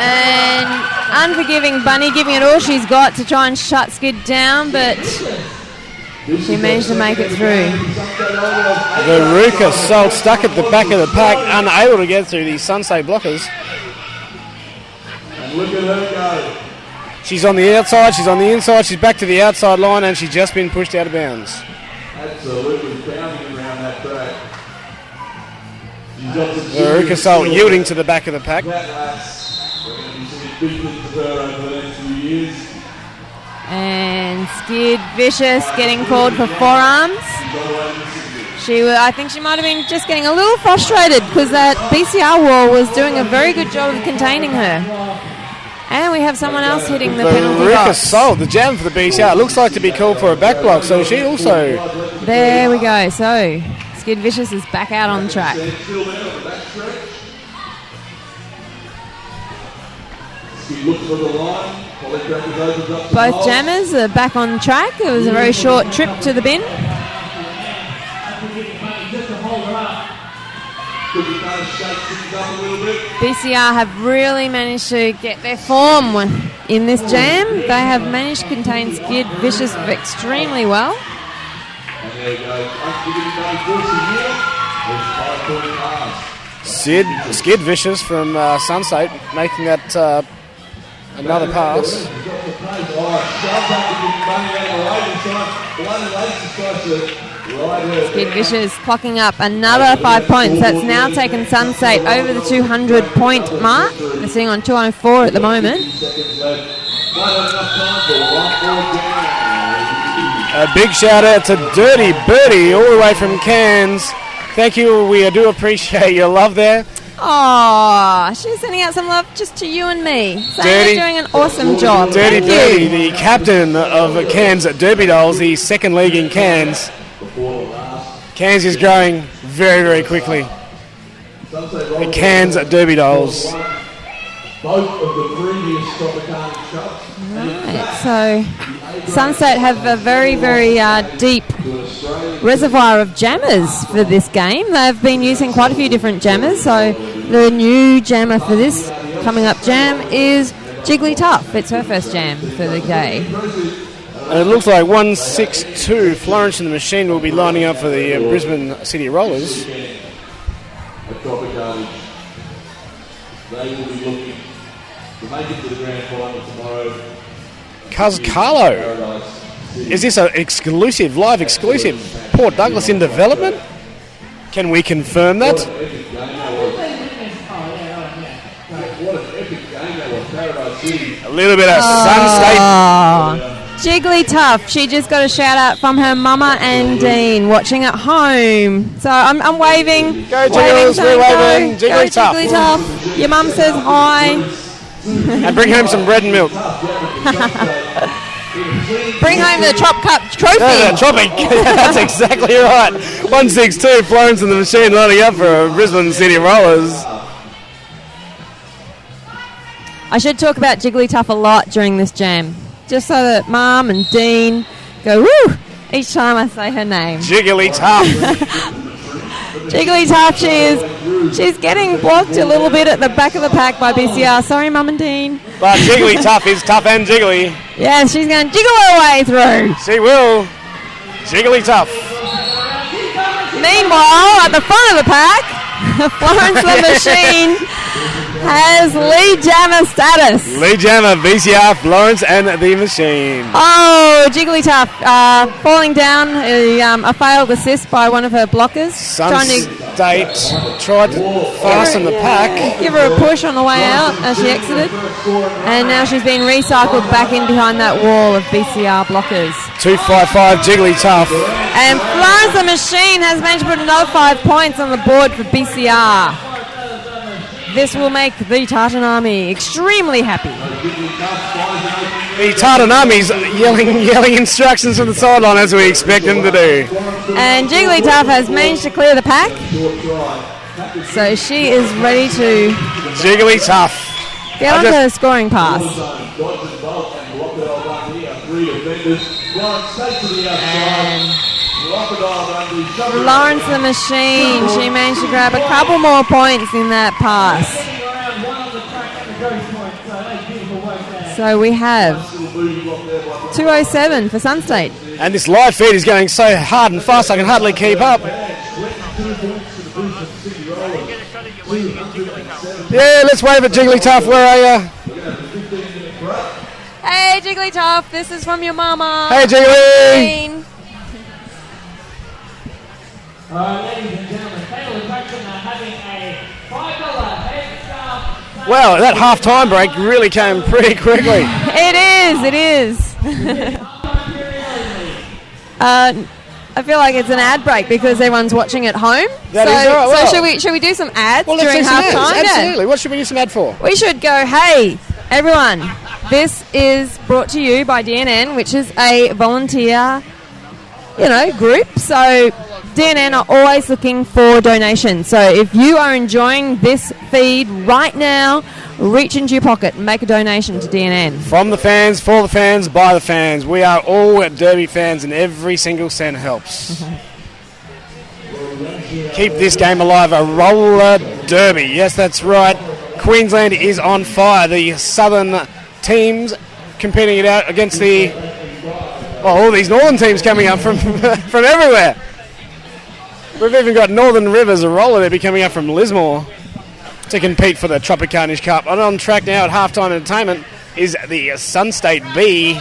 And Unforgiving Bunny giving it all she's got to try and shut Skid down, but she managed to make it through. Verucassault stuck at the back of the pack, unable to get through these Sunstate blockers. And look at her go. She's on the outside, she's on the inside, she's back to the outside line, and she's just been pushed out of bounds. Absolutely bounding around that track. Verucassault yielding to the back of the pack. And Skid Vicious getting called for forearms. I think she might have been just getting a little frustrated because that BCR wall was doing a very good job of containing her. And we have someone else hitting the penalty box. Verucassault, the jam for the BCR. It looks like to be called for a back block, so she also... There we go. So Skid Vicious is back out on track. Both jammers are back on track. It was a very short trip to the bin. BCR have really managed to get their form in this jam. They have managed to contain Skid Vicious extremely well. Skid Vicious from Sunstate making that another pass. Skid Vicious clocking up another 5 points. That's now taken Sunstate over the 200-point mark. They're sitting on 204 at the moment. A big shout out to Dirty Birdie all the way from Cairns. Thank you. We do appreciate your love there. Oh, she's sending out some love just to you and me. So Dirty, you're doing an awesome job. Dirty Birdie, the captain of Cairns Derby Dolls, the second league in Cairns. Cairns is growing very, very quickly. The Cairns Derby Dolls. both of the previous Tropicarnage Cups. Right, so Sunstate have a very, very deep reservoir of jammers for this game. They've been using quite a few different jammers, so the new jammer for this coming up jam is Jiggly Tuff. It's her first jam for the day. And it looks like 162 Florence the Machine will be lining up for the Brisbane City Rollers. At Tropicarnage, they will be looking to make it to the grand final tomorrow. Cuz Carlo. Is this an exclusive, live exclusive? Port Douglas in development? Can we confirm that? What an epic game that was. Paradise City. A little bit of Sunstate. Jiggly Tuff. She just got a shout out from her mama and Dean watching at home. So I'm waving. Go Jiggles, we're waving. Go Jiggly Tuff. Jiggly Tuff. Your mum says hi. And bring home some bread and milk. Bring home the Trop Cup trophy. Tropic. That's exactly right. 162 Florence and the Machine lining up for Brisbane City Rollers. I should talk about Jiggly Tuff a lot during this jam, just so that Mum and Dean go woo each time I say her name. Jiggly Tuff. Jiggly Tuff, she's getting blocked a little bit at the back of the pack by BCR. Sorry, Mum and Dean. But Jiggly Tuff is tough and jiggly. Yeah, she's going to jiggle her way through. She will. Jiggly Tuff. Meanwhile, at the front of the pack, Florence the Machine has lead jammer status. Lead jammer, VCR, Florence and the Machine. Oh, Jiggly Tuff falling down. A failed assist by one of her blockers. Sunstate tried to fasten the pack. Give her a push on the way out as she exited. And now she's been recycled back in behind that wall of BCR blockers. 255 Jiggly Tuff. And Florence the Machine has managed to put another 5 points on the board for BCR. This will make the Tartan Army extremely happy. The Tartan Army's yelling instructions from the sideline as we expect them to do. And Jiggly Tuff has managed to clear the pack. So she is ready to Jiggly Tuff. get onto the scoring pass. Florence the Machine, she managed to grab a couple more points in that pass. So we have 207 for Sunstate. And this live feed is going so hard and fast I can hardly keep up. Yeah, let's wave at Jiggly Tuff. Where are you? Hey Jiggly Tuff, this is from your mama. Hey Jiggly! Ladies and gentlemen, Taylor and Jackson are having a $5 headscarf. Well, that half-time break really came pretty quickly. It is. I feel like it's an ad break because everyone's watching at home. That is all right. Well, so should we do some ads Well, let's during do some half ads. time? Absolutely. What should we do some ad for? We should go, hey, everyone, this is brought to you by DNN, which is a volunteer, group. So DNN are always looking for donations. So if you are enjoying this feed right now, reach into your pocket and make a donation to DNN. From the fans, for the fans, by the fans. We are all Derby fans and every single cent helps. Keep this game alive, a roller derby. Yes, that's right. Queensland is on fire. The southern teams competing it out against all these northern teams coming up from from everywhere. We've even got Northern Rivers, a roller there, coming up from Lismore to compete for the Tropicarnage Cup. And on track now at halftime entertainment is the Sunstate B.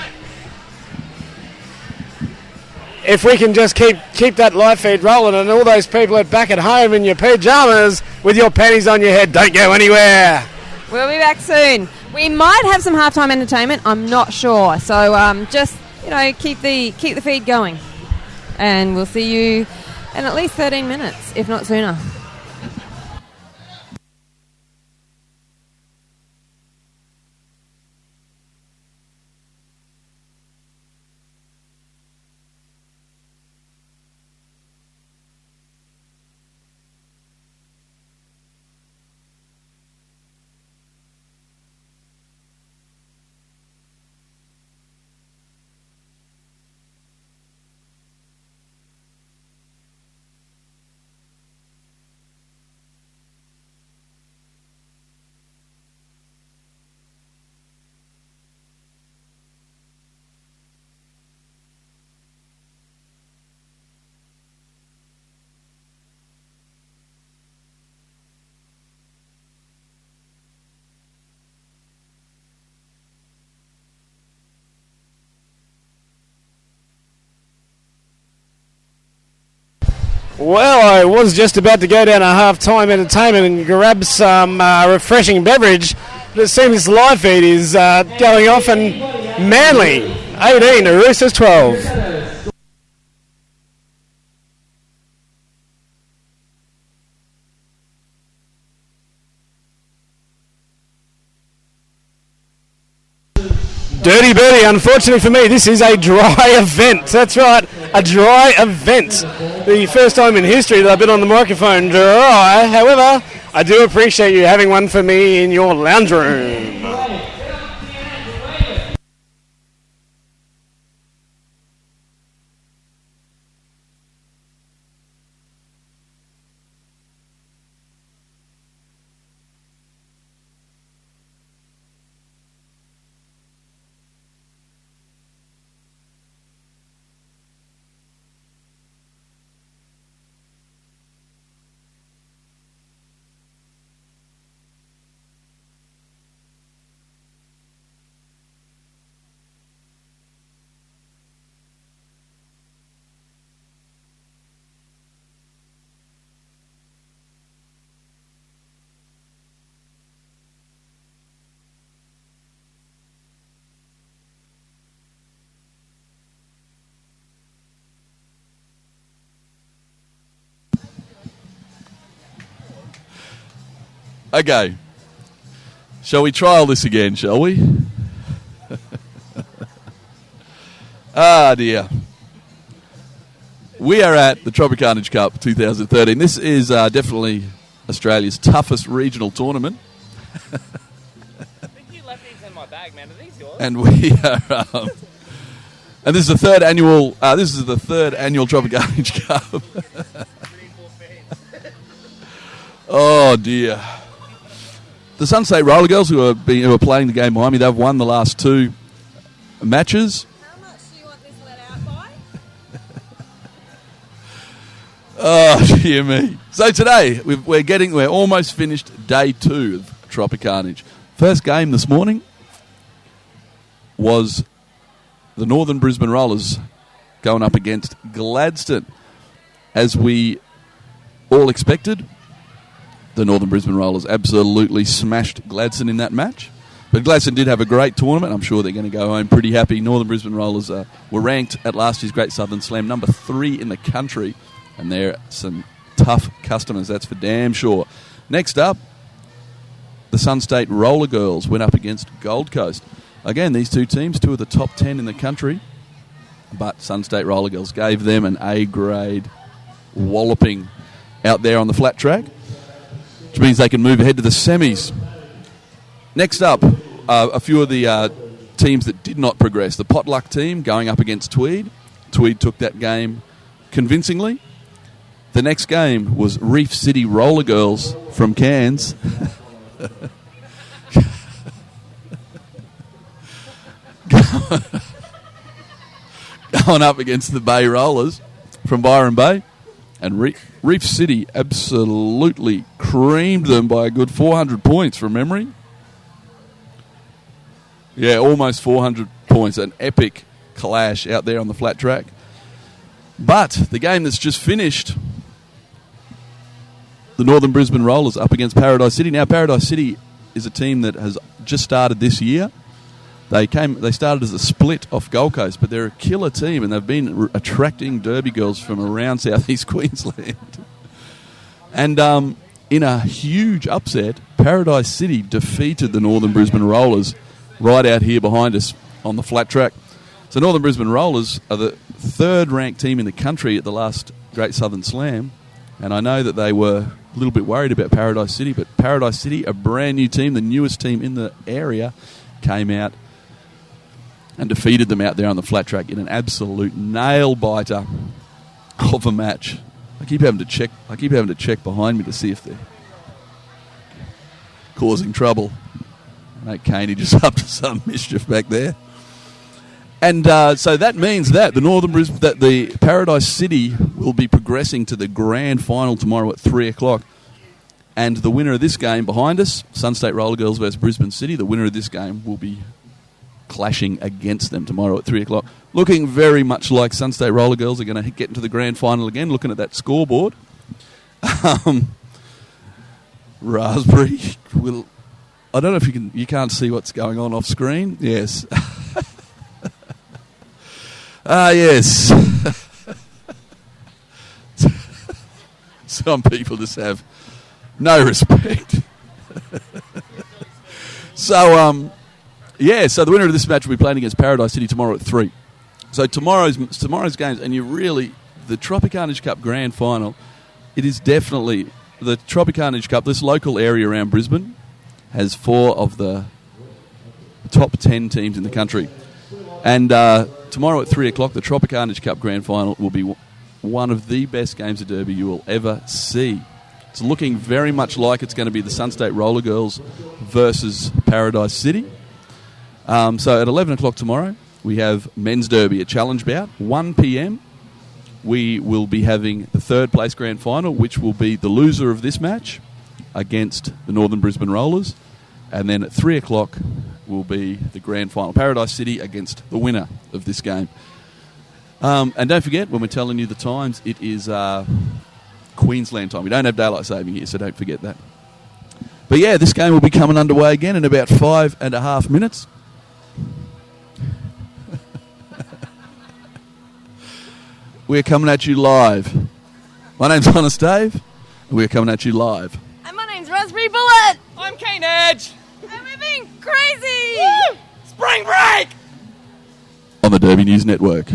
If we can just keep that live feed rolling, and all those people back at home in your pyjamas with your panties on your head, don't go anywhere. We'll be back soon. We might have some halftime entertainment. I'm not sure. So just keep the feed going, and we'll see you in at least 13 minutes, if not sooner. Well, I was just about to go down to half-time entertainment and grab some refreshing beverage, but it seems this live feed is going off, and Manly 18, Roosters 12. Dirty Birdie, unfortunately for me, this is a dry event. That's right, a dry event. The first time in history that I've been on the microphone dry. However, I do appreciate you having one for me in your lounge room. Okay. Shall we trial this again, shall we? Ah, dear. We are at the Tropicarnage Cup 2013. This is definitely Australia's toughest regional tournament. I think you left these in my bag, man. Are these yours? And we are... and this is the third annual... Tropicarnage Cup. Oh, dear. The Sunstate Roller Girls, who are playing the game behind me, they've won the last two matches. How much do you want this let out by? Oh, dear me. So today, we're almost finished day 2 of Tropicarnage. First game this morning was the Northern Brisbane Rollers going up against Gladstone. As we all expected, the Northern Brisbane Rollers absolutely smashed Gladstone in that match. But Gladstone did have a great tournament. I'm sure they're going to go home pretty happy. Northern Brisbane Rollers were ranked at last year's Great Southern Slam number 3 in the country. And they're some tough customers, that's for damn sure. Next up, the Sunstate Roller Girls went up against Gold Coast. Again, these two teams, 2 of the top 10 in the country. But Sunstate Roller Girls gave them an A-grade walloping out there on the flat track, which means they can move ahead to the semis. Next up, a few of the teams that did not progress. The Potluck team going up against Tweed. Tweed took that game convincingly. The next game was Reef City Roller Girls from Cairns. Going up against the Bay Rollers from Byron Bay. And Reef City absolutely creamed them by a good 400 points from memory. Yeah, almost 400 points. An epic clash out there on the flat track. But the game that's just finished, the Northern Brisbane Rollers up against Paradise City. Now, Paradise City is a team that has just started this year. They started as a split off Gold Coast, but they're a killer team, and they've been attracting derby girls from around southeast Queensland. And in a huge upset, Paradise City defeated the Northern Brisbane Rollers right out here behind us on the flat track. So Northern Brisbane Rollers are the 3rd-ranked team in the country at the last Great Southern Slam, and I know that they were a little bit worried about Paradise City, but Paradise City, a brand new team, the newest team in the area, came out and defeated them out there on the flat track in an absolute nail-biter of a match. I keep having to check behind me to see if they're causing trouble. I know Caney just up to some mischief back there. And so that means that the Paradise City will be progressing to the grand final tomorrow at 3 o'clock. And the winner of this game behind us, Sunstate Roller Girls versus Brisbane City, the winner of this game will be clashing against them tomorrow at 3 o'clock. Looking very much like Sunstate Roller Girls are going to get into the grand final again, looking at that scoreboard. Raspberry will... I don't know if you can't see what's going on off screen. Yes. Yes. Some people just have no respect. So the winner of this match will be playing against Paradise City tomorrow at 3. So tomorrow's games, and the Tropicarnage Cup Grand Final, it is definitely the Tropicarnage Cup. This local area around Brisbane has 4 of the top 10 teams in the country. And tomorrow at 3 o'clock, the Tropicarnage Cup Grand Final will be one of the best games of Derby you will ever see. It's looking very much like it's going to be the Sunstate Roller Girls versus Paradise City. So at 11 o'clock tomorrow, we have Men's Derby, a challenge bout. 1 p.m, we will be having the third place grand final, which will be the loser of this match against the Northern Brisbane Rollers. And then at 3 o'clock will be the grand final, Paradise City against the winner of this game. And don't forget, when we're telling you the times, it is Queensland time. We don't have daylight saving here, so don't forget that. But yeah, this game will be coming underway again in about 5.5 minutes. We're coming at you live. My name's Honest Dave, and we're coming at you live. And my name's Raspberry Bullet. I'm Kane Edge. And we're being crazy. Woo! Spring break! On the Derby News Network.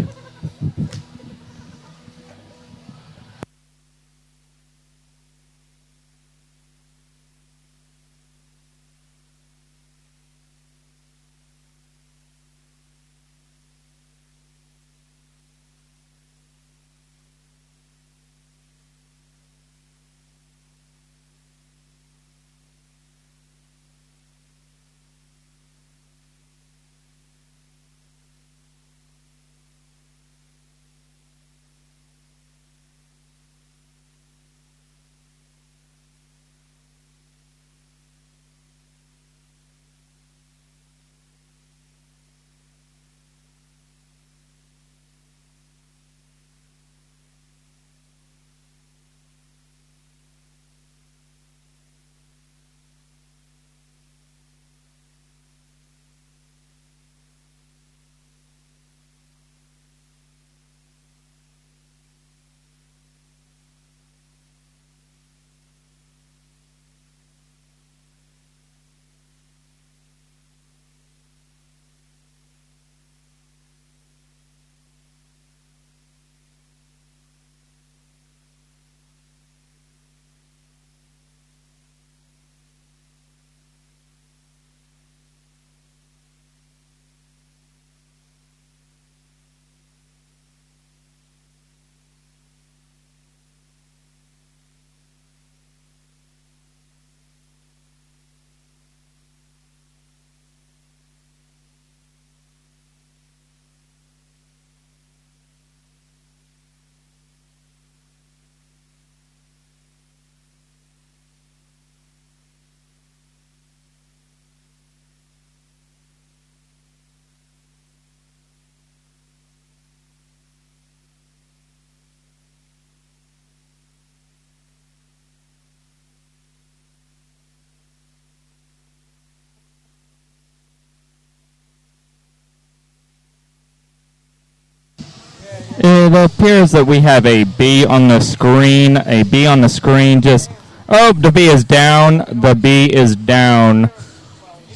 It appears that we have a B on the screen. A B on the screen just... Oh, the B is down. The B is down.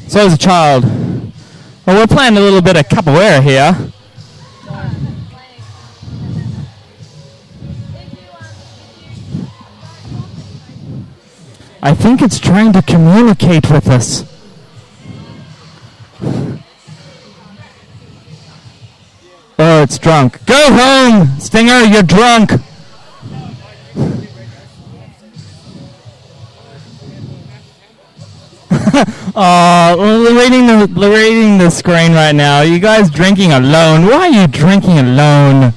So is a child. Well, we're playing a little bit of capoeira here. I think it's trying to communicate with us. Oh, it's drunk. Go home, Stinger, you're drunk. We're reading the screen right now. You guys drinking alone? Why are you drinking alone?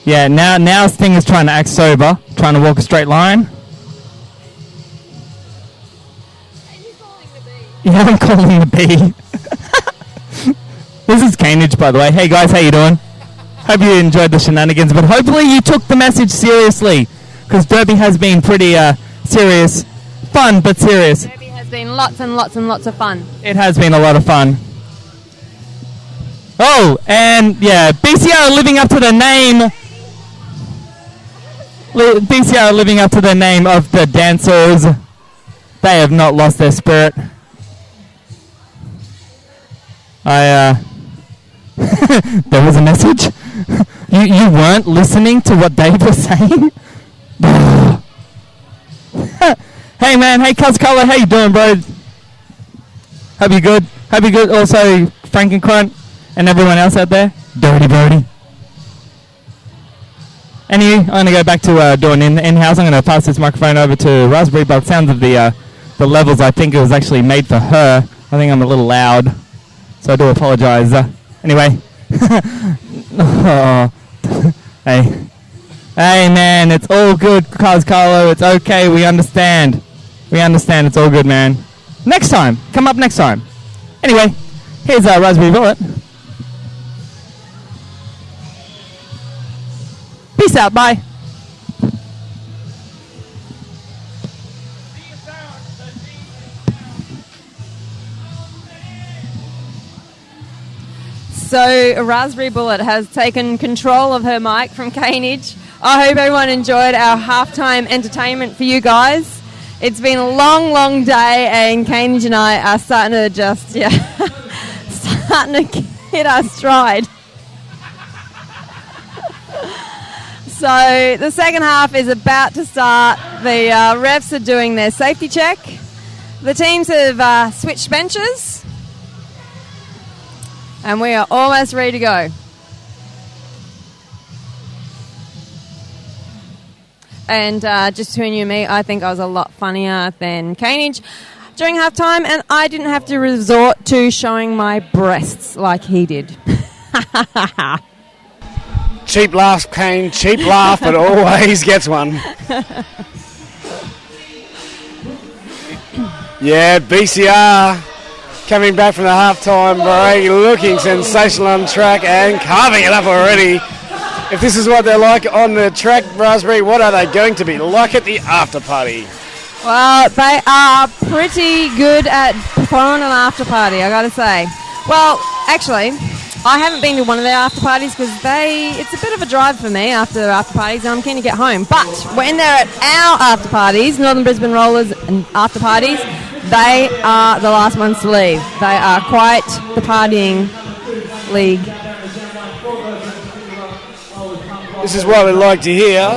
Yeah, now Stinger's trying to act sober, trying to walk a straight line. Are you calling the B? Yeah, I'm calling the B. This is Canage, by the way. Hey guys, how you doing? Hope you enjoyed the shenanigans, but hopefully you took the message seriously, because Derby has been pretty serious. Fun, but serious. Derby has been lots and lots and lots of fun. It has been a lot of fun. Oh, and yeah, BCR living up to the name. BCR living up to the name of the dancers. They have not lost their spirit. There was a message. You weren't listening to what Dave was saying? Hey man, hey Cuz Color, how you doing, bro? Hope you good. Hope you good. Also, Frank and Crunt and everyone else out there. Dirty Birdie. Anyway, I'm going to go back to doing in-house. I'm going to pass this microphone over to Raspberry by the sounds of the levels. I think it was actually made for her. I think I'm a little loud, so I do apologize. Anyway. Oh. Hey. Hey, man, it's all good, Cuz Carlo. It's okay. We understand. We understand. It's all good, man. Next time. Come up next time. Anyway, here's Raspberry Bullet. Peace out. Bye. So Raspberry Bullet has taken control of her mic from Canage. I hope everyone enjoyed our halftime entertainment for you guys. It's been a long, long day, and Canage and I are starting to just, starting to hit our stride. So the second half is about to start. The refs are doing their safety check. The teams have switched benches. And we are almost ready to go. And just between you and me, I think I was a lot funnier than Canage during halftime, and I didn't have to resort to showing my breasts like he did. Cheap laugh, Kane. Cheap laugh, but always gets one. Yeah, BCR coming back from the halftime break, looking sensational on track and carving it up already. If this is what they're like on the track, Raspberry, what are they going to be like at the after party? Well, they are pretty good at throwing an after party, I gotta say. Well, actually, I haven't been to one of their after parties because it's a bit of a drive for me after their after parties, and I'm keen to get home. But when they're at our after parties, Northern Brisbane Rollers and after parties, they are the last ones to leave. They are quite the partying league. This is what we like to hear.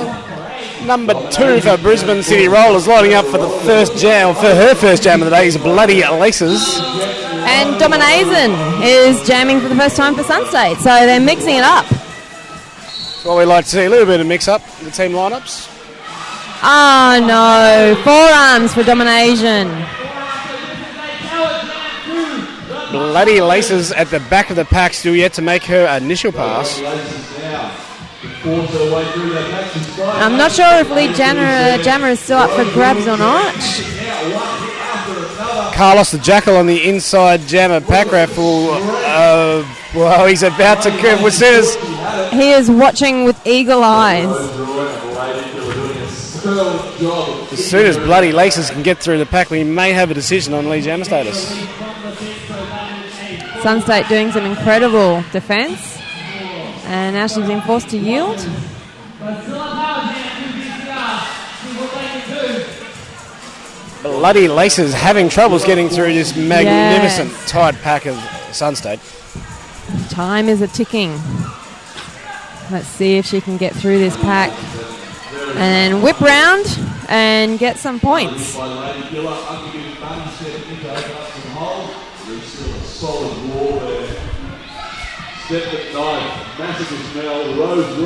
Number 2 for Brisbane City Rollers, lining up for the first jam, for her first jam of the day is Bloody Laces. And Dominazn is jamming for the first time for Sunstate, so they're mixing it up. That's what we like to see, a little bit of mix-up in the team lineups. Oh no, forearms for Dominazn. Bloody Laces at the back of the pack, still yet to make her initial pass. I'm not sure if lead jammer is still up for grabs or not. Carlos the Jackal on the inside jammer pack raffle. Well, he's about to grab. He is watching with eagle eyes. As soon as Bloody Laces can get through the pack, we may have a decision on lead jammer status. Sunstate doing some incredible defence. And now she's been forced to yield. Bloody Laces having troubles getting through this magnificent tight pack of Sunstate. Time is a-ticking. Let's see if she can get through this pack. And whip round and get some points.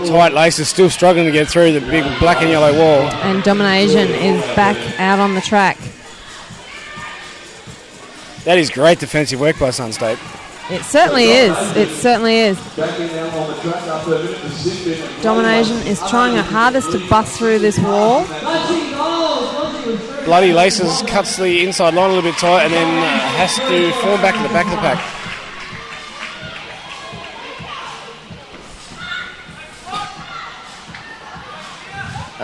Tight Laces still struggling to get through the big black and yellow wall. And Dominazn is back out on the track. That is great defensive work by Sunstate. It certainly is. It certainly is. Dominazn is trying her hardest to bust through this wall. Bloody Laces cuts the inside line a little bit tight and then has to form back to the back of the pack.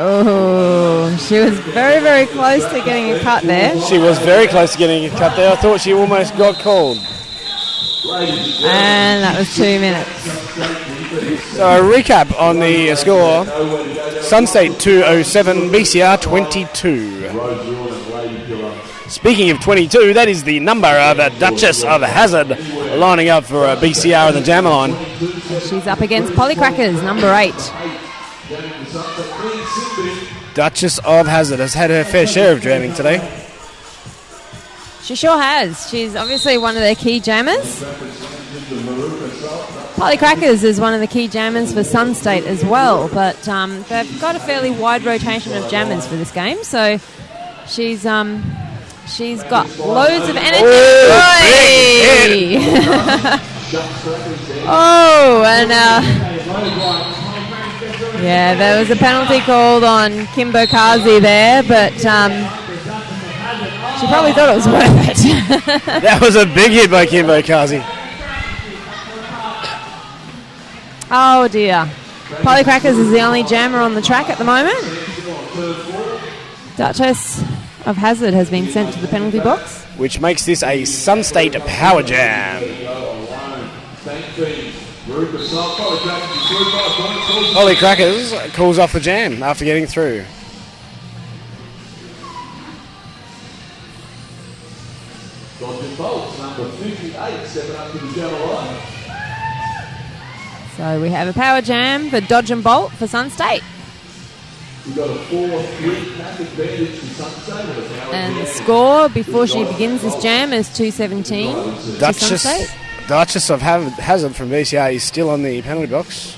Oh, she was very, very close to getting a cut there. She was very close to getting a cut there. I thought she almost got called. And that was 2 minutes. So a recap on the score. Sunstate 207, BCR 22. Speaking of 22, that is the number of Duchess of Hazard lining up for BCR in the jammer line. She's up against Polycrackers, number 8. Duchess of Hazard has had her fair share of jamming today. She sure has. She's obviously one of their key jammers. Polycrackers is one of the key jammers for Sunstate as well, but they've got a fairly wide rotation of jammers for this game, so she's got loads of energy. Oh, and yeah, there was a penalty called on Kimbokazee there, but she probably thought it was worth it. That was a big hit by Kimbokazee. Oh dear. Polycrackers is the only jammer on the track at the moment. Duchess of Hazard has been sent to the penalty box, which makes this a Sunstate power jam. Polycrackers calls off the jam after getting through. So we have a power jam for Dodge and Bolt for Sunstate. We've got a 4-3 pack advantage for Sunstate. And the score before she begins this jam is 217 to Sunstate. Duchess of Hazard from BCR is still on the penalty box.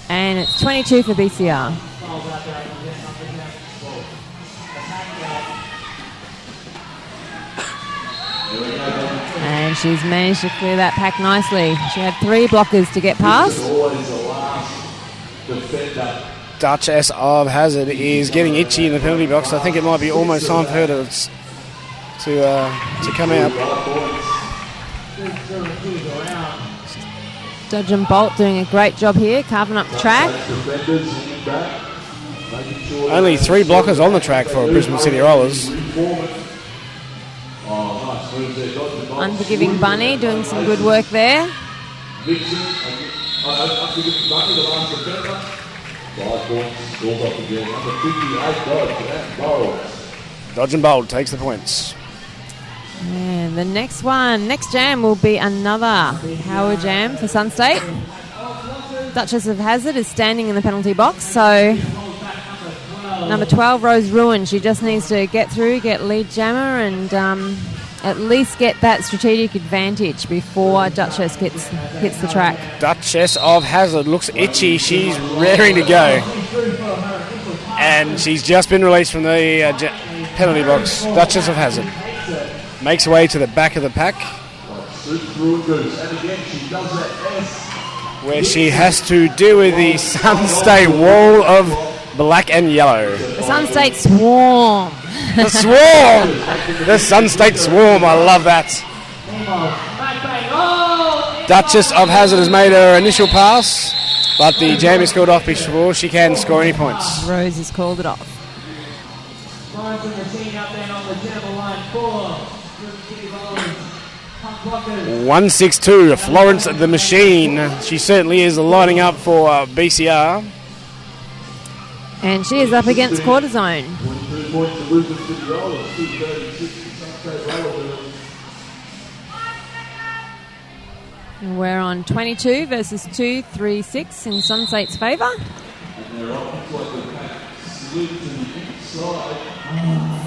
And it's 22 for BCR. And she's managed to clear that pack nicely. She had 3 blockers to get past. Duchess of Hazard is getting itchy in the penalty box. I think it might be almost time for her to come out. Dodge and Bolt doing a great job here, carving up the track. Only 3 blockers on the track for Brisbane City Rollers. Unforgiving Bunny doing some good work there. Dodge and Bolt takes the points. And the next jam will be another power jam for Sunstate. Duchess of Hazard is standing in the penalty box, so number 12, Rose Ruin, she just needs to get through, get lead jammer, and at least get that strategic advantage before Duchess hits the track. Duchess of Hazard looks itchy. She's raring to go. And she's just been released from the penalty box. Duchess of Hazard makes her way to the back of the pack, where she has to deal with the Sunstate wall of black and yellow. The Sunstate Swarm. The Swarm! The Sunstate Swarm, I love that. Duchess of Hazard has made her initial pass, but the jam is called off before she can score any points. Rose has called it off. Florence the Machine up there on the jammer line 4. 162, Florence the Machine. She certainly is lining up for BCR. And she is up against Courtizone. And we're on 22 versus 236 in Sunstate's favour.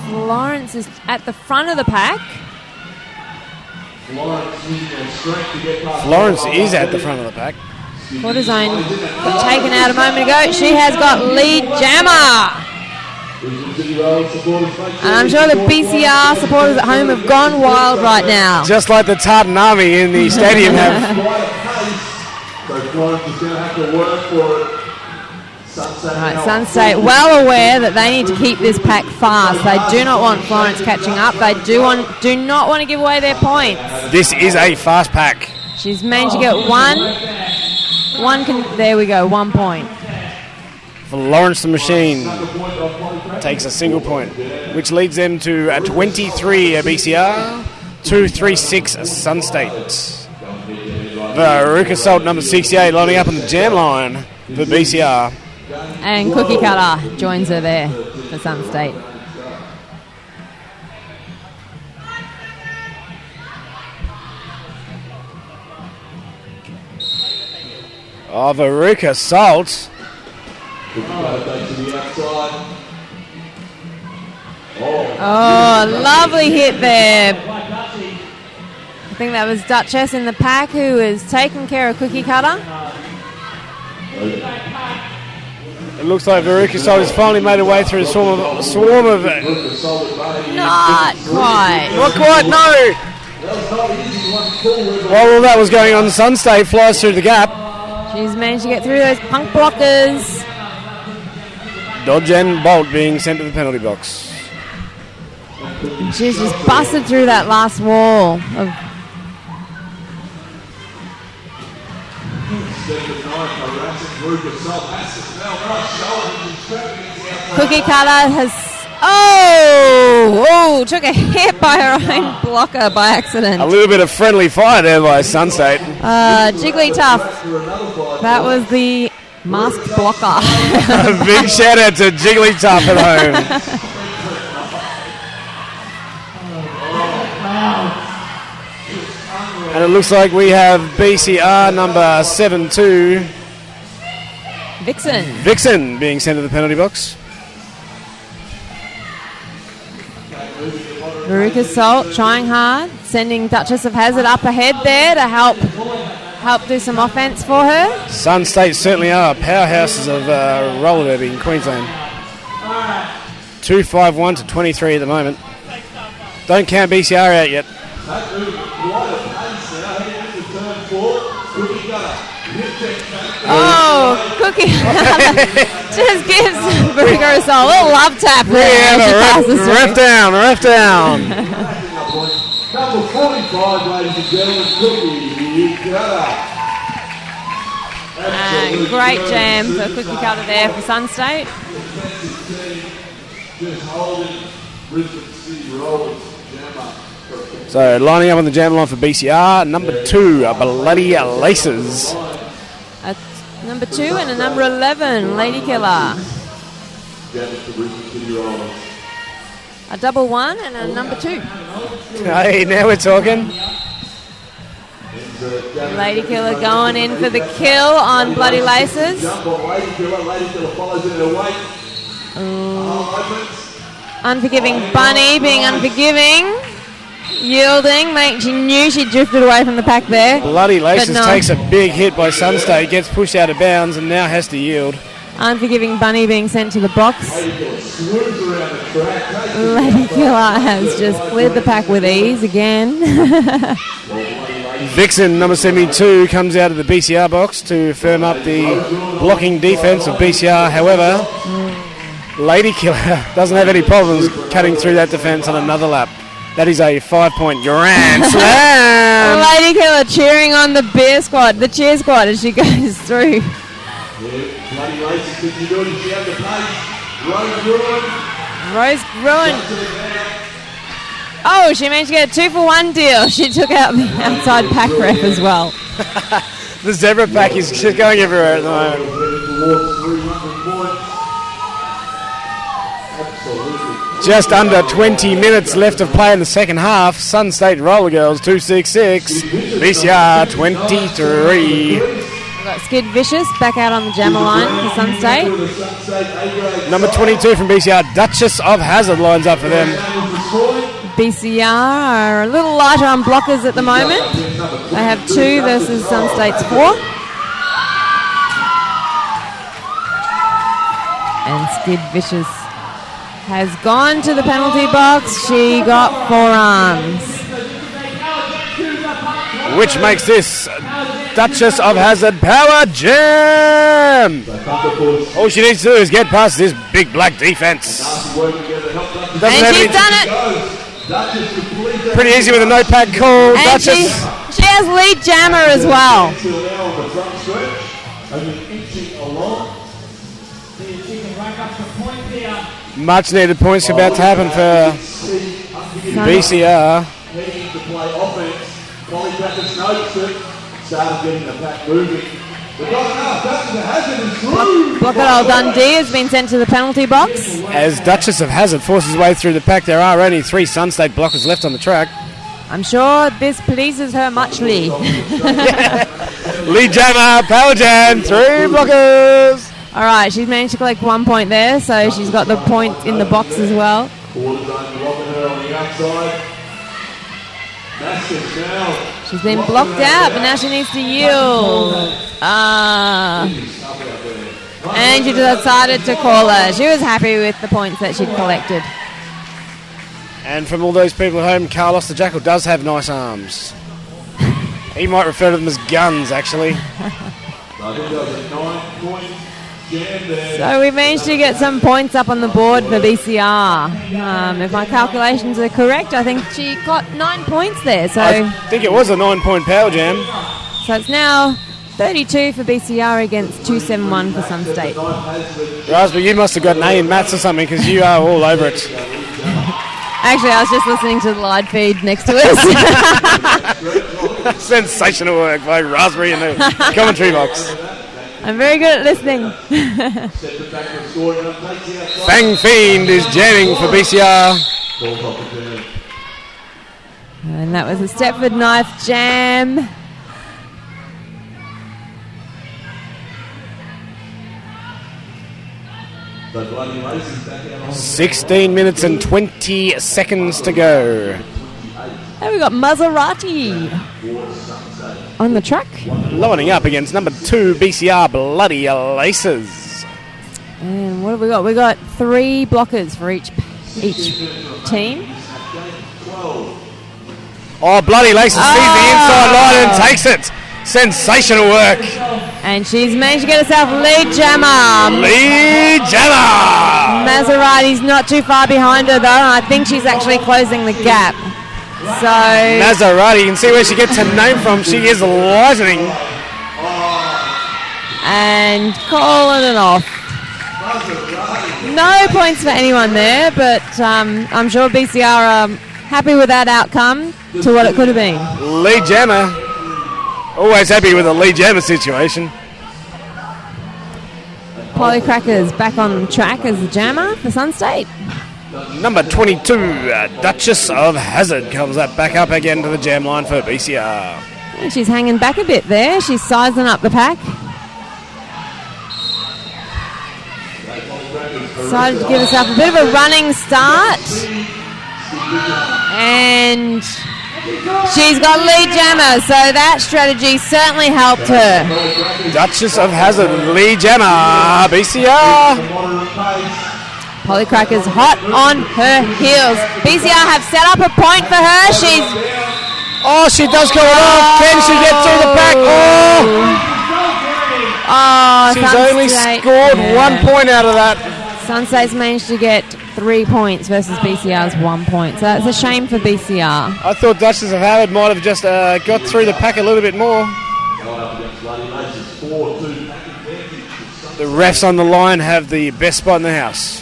Florence is at the front of the pack. Florence is at the front of the pack. Courtizone got taken out a moment ago. She has got lead jammer. And I'm sure the BCR supporters at home have gone wild right now. Just like the Tartan Army in the stadium have. So Florence is going to have to work for it. Right, Sunstate well aware that they need to keep this pack fast. They do not want Florence catching up. They do not want to give away their points. This is a fast pack. She's managed to get one. There we go, 1 point. Florence the Machine takes a single point, which leads them to a 23 BCR, 236 Sunstate. Verucassault number 68 lining up on the jam line for BCR. And Cookie Cutter joins her there for Sunstate. Oh, Verucassault. Oh, lovely hit there. I think that was Duchess in the pack who is taking care of Cookie Cutter. It looks like Verucassault has finally made her way through a swarm of Not quite. Not quite, no. While all that was going on, Sunstate flies through the gap. She's managed to get through those punk blockers. Dodge and Bout being sent to the penalty box. She's just busted through that last wall of Cookie Cutter has took a hit by her own blocker by accident. A little bit of friendly fire there by Sunstate. Jiggly Tuff. That was the masked blocker. A big shout out to Jiggly Tuff at home. And it looks like we have BCR number 7-2. ViXXXen being sent to the penalty box. Verucassault trying hard, sending Duchess of Hazard up ahead there to help do some offense for her. Sunstate certainly are powerhouses of roller derby in Queensland. 251 to 23 at the moment. Don't count BCR out yet. Oh, Cookie just gives Verucassault a little love tap there. Ref down. Number 45, ladies and gentlemen, Cookie Cutter. And great jam for Cookie Cutter there for Sunstate. Just holding Brisbane City Rollers jam up. So lining up on the jam line for BCR, number 2, Bloody Laces. Number 2 and a number 11, Lady Killer. A double 1 and a number 2. Hey, now we're talking. Lady Killer going in for the kill on Bloody Laces. Unforgiving Bunny being unforgiving. Yielding, she knew she drifted away from the pack there. Bloody Laces takes a big hit by Sunstate, gets pushed out of bounds and now has to yield. Unforgiving Bunny being sent to the box. Lady Killer has just cleared the pack with ease again. ViXXXen, number 72, comes out of the BCR box to firm up the blocking defense of BCR. However, Lady Killer doesn't have any problems cutting through that defense on another lap. That is a 5-point grand slam. Lady Killer cheering on the cheer squad as she goes through. Rose Ruin. Oh, she managed to get a 2-for-1 deal. She took out the outside pack ref as well. The zebra pack is just going everywhere at the moment. Just under 20 minutes left of play in the second half. Sunstate Roller Girls 266, BCR 23. We've got Skid Vicious back out on the jammer line for Sunstate. Number 22 from BCR, Duchess of Hazard lines up for them. BCR are a little lighter on blockers at the moment. They have 2 versus Sunstate's 4. And Skid Vicious has gone to the penalty box. She got forearms. Which makes this Duchess of Hazard Power Jam. All she needs to do is get past this big black defense. And she's done it. Pretty easy with a no pack call. And Duchess. she has lead jammer as well. Much needed points about to happen for BCR. Needing to play offense. Polycrackers noticed it. Started getting the pack moving. We've got enough. Duchess of Hazard is through. Blockodile Dundee has been sent to the penalty box. As Duchess of Hazard forces her way through the pack, there are only 3 Sunstate blockers left on the track. I'm sure this pleases her muchly. Lead jammer, power jam, 3 blockers. All right, she's managed to collect 1 point there, so she's got the point in the box as well. Courtizone blocking her on the outside. Masochist MeLL. She's been blocked out, but now she needs to yield. And she decided to call her. She was happy with the points that she'd collected. And from all those people at home, Carlos the Jackal does have nice arms. He might refer to them as guns, actually. I think that was a 9-point jam there. So we managed to get some points up on the board for BCR. If my calculations are correct, I think she got 9 points there. So I think it was a 9-point power jam. So it's now 32 for BCR against 271 for Sunstate. Raspberry, you must have got an A in maths or something because you are all over it. Actually, I was just listening to the live feed next to us. Sensational work by Raspberry in the commentary box. I'm very good at listening. FangFiend is jamming for BCR. And that was a Stepford Knife jam. The bloody races back out on 16 minutes and 20 seconds to go. And we got Muzzaratti on the track. Lining up against number 2 BCR Bloody Laces. And what have we got? We got 3 blockers for each team. Oh, Bloody Laces sees the inside line and takes it. Sensational work. And she's managed to get herself lead jammer. Lead jammer. Mazzaratti's not too far behind her though. I think she's actually closing the gap. So Muzzaratti, you can see where she gets her name from. She is lightning. And calling it off. No points for anyone there, but I'm sure BCR are happy with that outcome to what it could have been. Lead jammer. Always happy with a lead jammer situation. Polycrackers back on track as the jammer for Sunstate. Number 22, Duchess of Hazard, comes that back up again to the jam line for BCR. And she's hanging back a bit there. She's sizing up the pack. Decided to give herself a bit of a running start. And she's got lead jammer, so that strategy certainly helped her. Duchess of Hazard, lead jammer, BCR. Polycrackers hot on her heels. BCR have set up a point for her. She does go off. Can she get through the pack? She's only scored 1 point out of that. Sunstate's managed to get 3 points versus BCR's 1 point. So that's a shame for BCR. I thought Duchess of Hazard might have just got through the pack a little bit more. The refs on the line have the best spot in the house.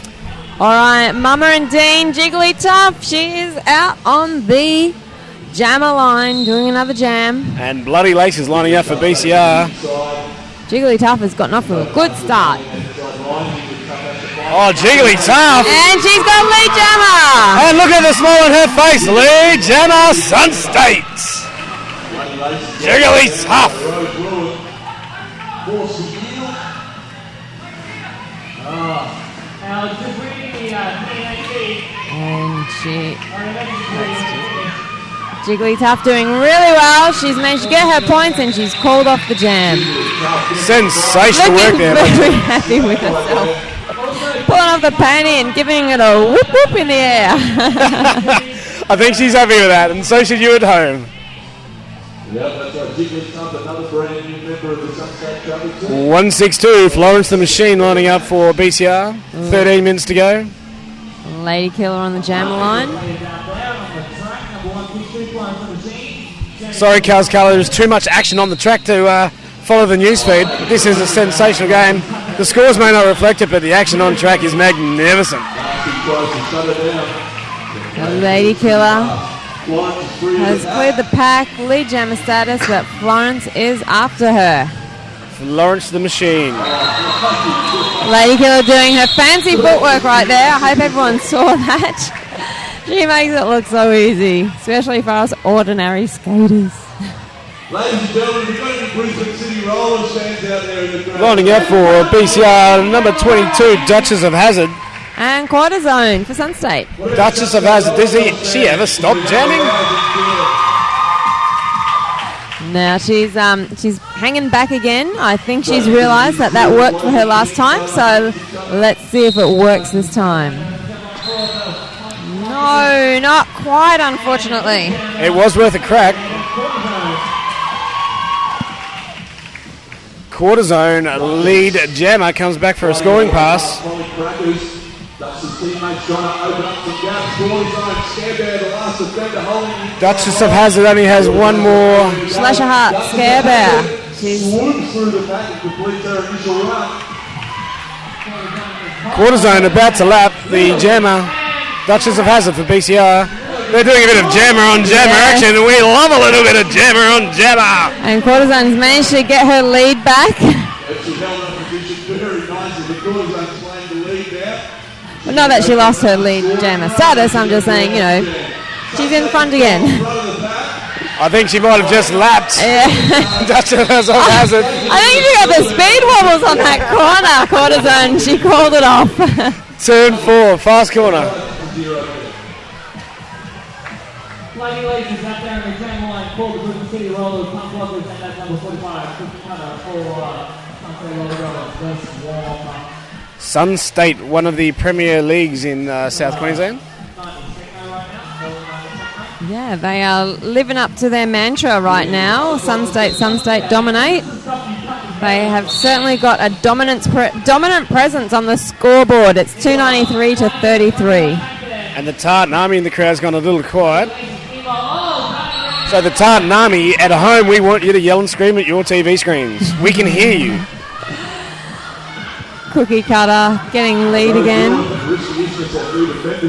All right, Mama and Dean, Jiggly Tuff. She is out on the jammer line doing another jam. And Bloody Lace is lining up for BCR. Jiggly Tuff has gotten off to a good start. Oh, Jiggly Tuff. And she's got lead jammer. And look at the smile on her face. Lead jammer, Sunstate. Jiggly Tuff. And Jiggly Tuff doing really well. She's managed to get her points and she's called off the jam. Sensational work there. Very happy with herself. Pulling off the panty and giving it a whoop whoop in the air. I think she's happy with that, and so should you at home. Yep, that's right. Jiggly Tuff, another brand new member of the Sunstate Travel Team. 162, Florence the Machine lining up for BCR. 13 minutes to go. Lady Killer on the jammer line. Sorry, Cars Carla, there's too much action on the track to follow the newsfeed. This is a sensational game. The scores may not reflect it, but the action on track is magnificent. Lady Killer has cleared the pack, lead jammer status, but Florence is after her. Florence the Machine. Lady Killer doing her fancy footwork right there. I hope everyone saw that. She makes it look so easy, especially for us ordinary skaters. Ladies and gentlemen, we've got the Brisbane City Rollers fans out there in the crowd. Lining up for BCR, number 22, Duchess of Hazard. And Courtizone for Sunstate. Duchess of Hazard, does she ever stop jamming? Now she's hanging back again. I think she's realised that worked for her last time, so let's see if it works this time. No, not quite, unfortunately. It was worth a crack. Courtizone, lead jammer, comes back for a scoring pass. Duchess of Hazard only has one more. Slash-ur-heart Scarebear. Courtizone about to lap the jammer. Duchess of Hazard for BCR. They're doing a bit of jammer on jammer action, and we love a little bit of jammer on jammer. And Courtizone's managed to get her lead back. Well, not that she lost her lead jammer status, I'm just saying, she's in front again. I think she might have just lapped. Yeah. Duchess of Hazard. I think she got the speed wobbles on that corner, Courtizone. She called it off. Turn 4, fast corner. Lady Ladies out there in the jammer line for the Brisbane City Rollers, pump blockers, and that's number 45, Cookie Cutter for Sunstate Rollers, this warm-up. Sunstate, one of the premier leagues in South Queensland. Yeah, they are living up to their mantra right now. Sunstate dominate. They have certainly got a dominant presence on the scoreboard. It's 293 to 33. And the Tartan Army in the crowd's gone a little quiet. So the Tartan Army at home, we want you to yell and scream at your TV screens. We can hear you. Cookie Cutter getting lead again.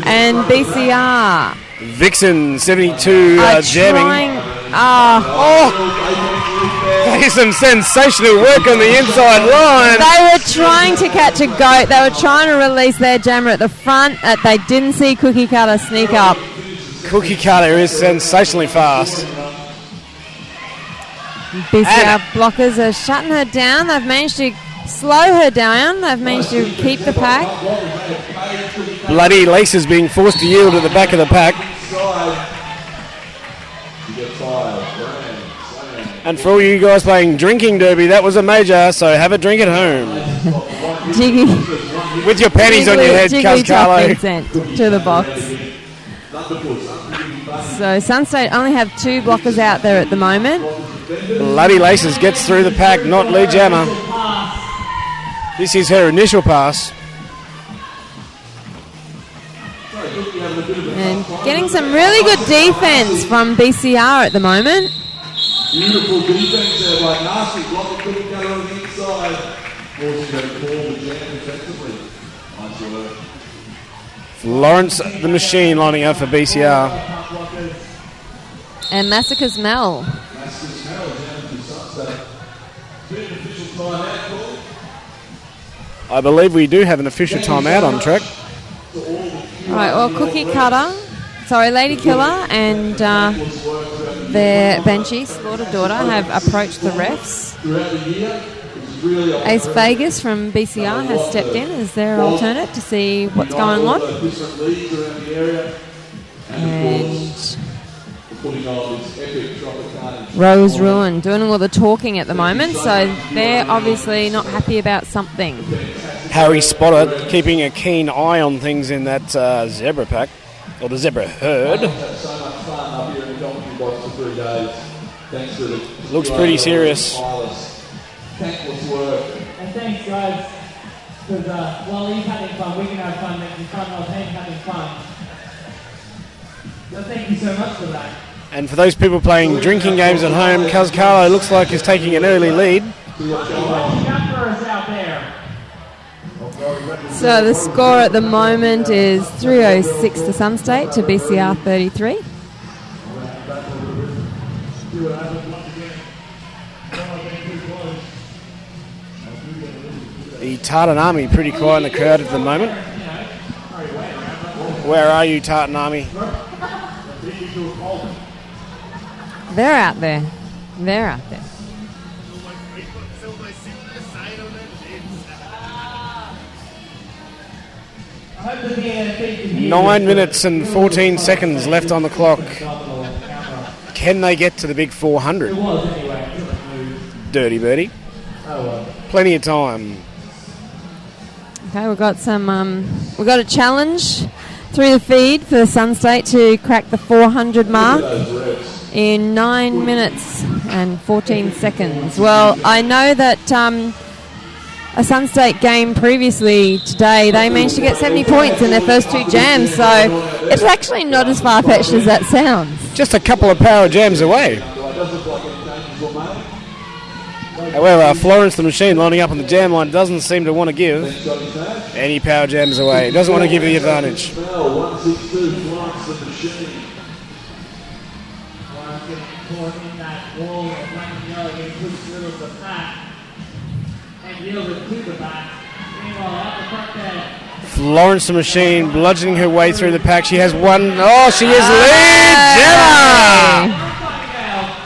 And BCR. Vixen 72 jamming. There's some sensational work on the inside line. They were trying to catch a goat. They were trying to release their jammer at the front. They didn't see Cookie Cutter sneak up. Cookie Cutter is sensationally fast. BCR blockers are shutting her down. They've managed to slow her down. They've managed to keep the pack. Bloody Laces being forced to yield at the back of the pack. And for all you guys playing drinking derby, that was a major, so have a drink at home. With your panties on your head, Cuz Carlo. Sent to the box. So Sunstate only have 2 blockers out there at the moment. Bloody Laces gets through the pack, not lead jammer. This is her initial pass. And getting some really good defense from BCR at the moment. Beautiful defense there by Narsty. Block the Cookie Cutter on the inside. Forcing her to call the jam effectively. Nice work. Florence the Machine lining up for BCR. And Masochist MeLL. Masochist MeLL down to Sunstate. Been an official timeout call. I believe we do have an official timeout on track. Right, well, Lady Killer and their Banshee, Slawta Dawta, have approached the refs. Ace Vegas from BCR has stepped in as their alternate to see what's going on. And Rose Ruin doing all the talking at the moment, so they're obviously not happy about something. Harry Spotter keeping a keen eye on things in that zebra pack, or the zebra herd. Thanks to the Looks pretty serious. thankless work. And thanks, guys, because while he's having fun, we can have fun making fun of him having fun. So thank you so much for that. And for those people playing drinking games at home, Cuz Carlo looks like he's taking an early lead. So the score at the moment is 306 to Sunstate to BCR 33. The Tartan Army pretty quiet in the crowd at the moment. Where are you, Tartan Army? They're out there. They're out there. I hope to be a big 9 minutes and 14 seconds left on the clock. Can they get to the big 400? Dirty birdie. Plenty of time. Okay, we've got we've got a challenge through the feed for Sunstate to crack the 400 mark in 9 minutes and 14 seconds. Well, I know that a Sunstate game previously today, they managed to get 70 points in their first two jams, so it's actually not as far-fetched as that sounds. Just a couple of power jams away. However, Florence the Machine lining up on the jam line doesn't seem to want to give any power jams away. Doesn't want to give the advantage. 162, Florence the Machine. in that wall of black and yellow getting pushed through of the pack and yielded to the back. Meanwhile, out the front there. Florence the Machine bludgeoning her way through the pack. She has one. Oh, she is lead jammer!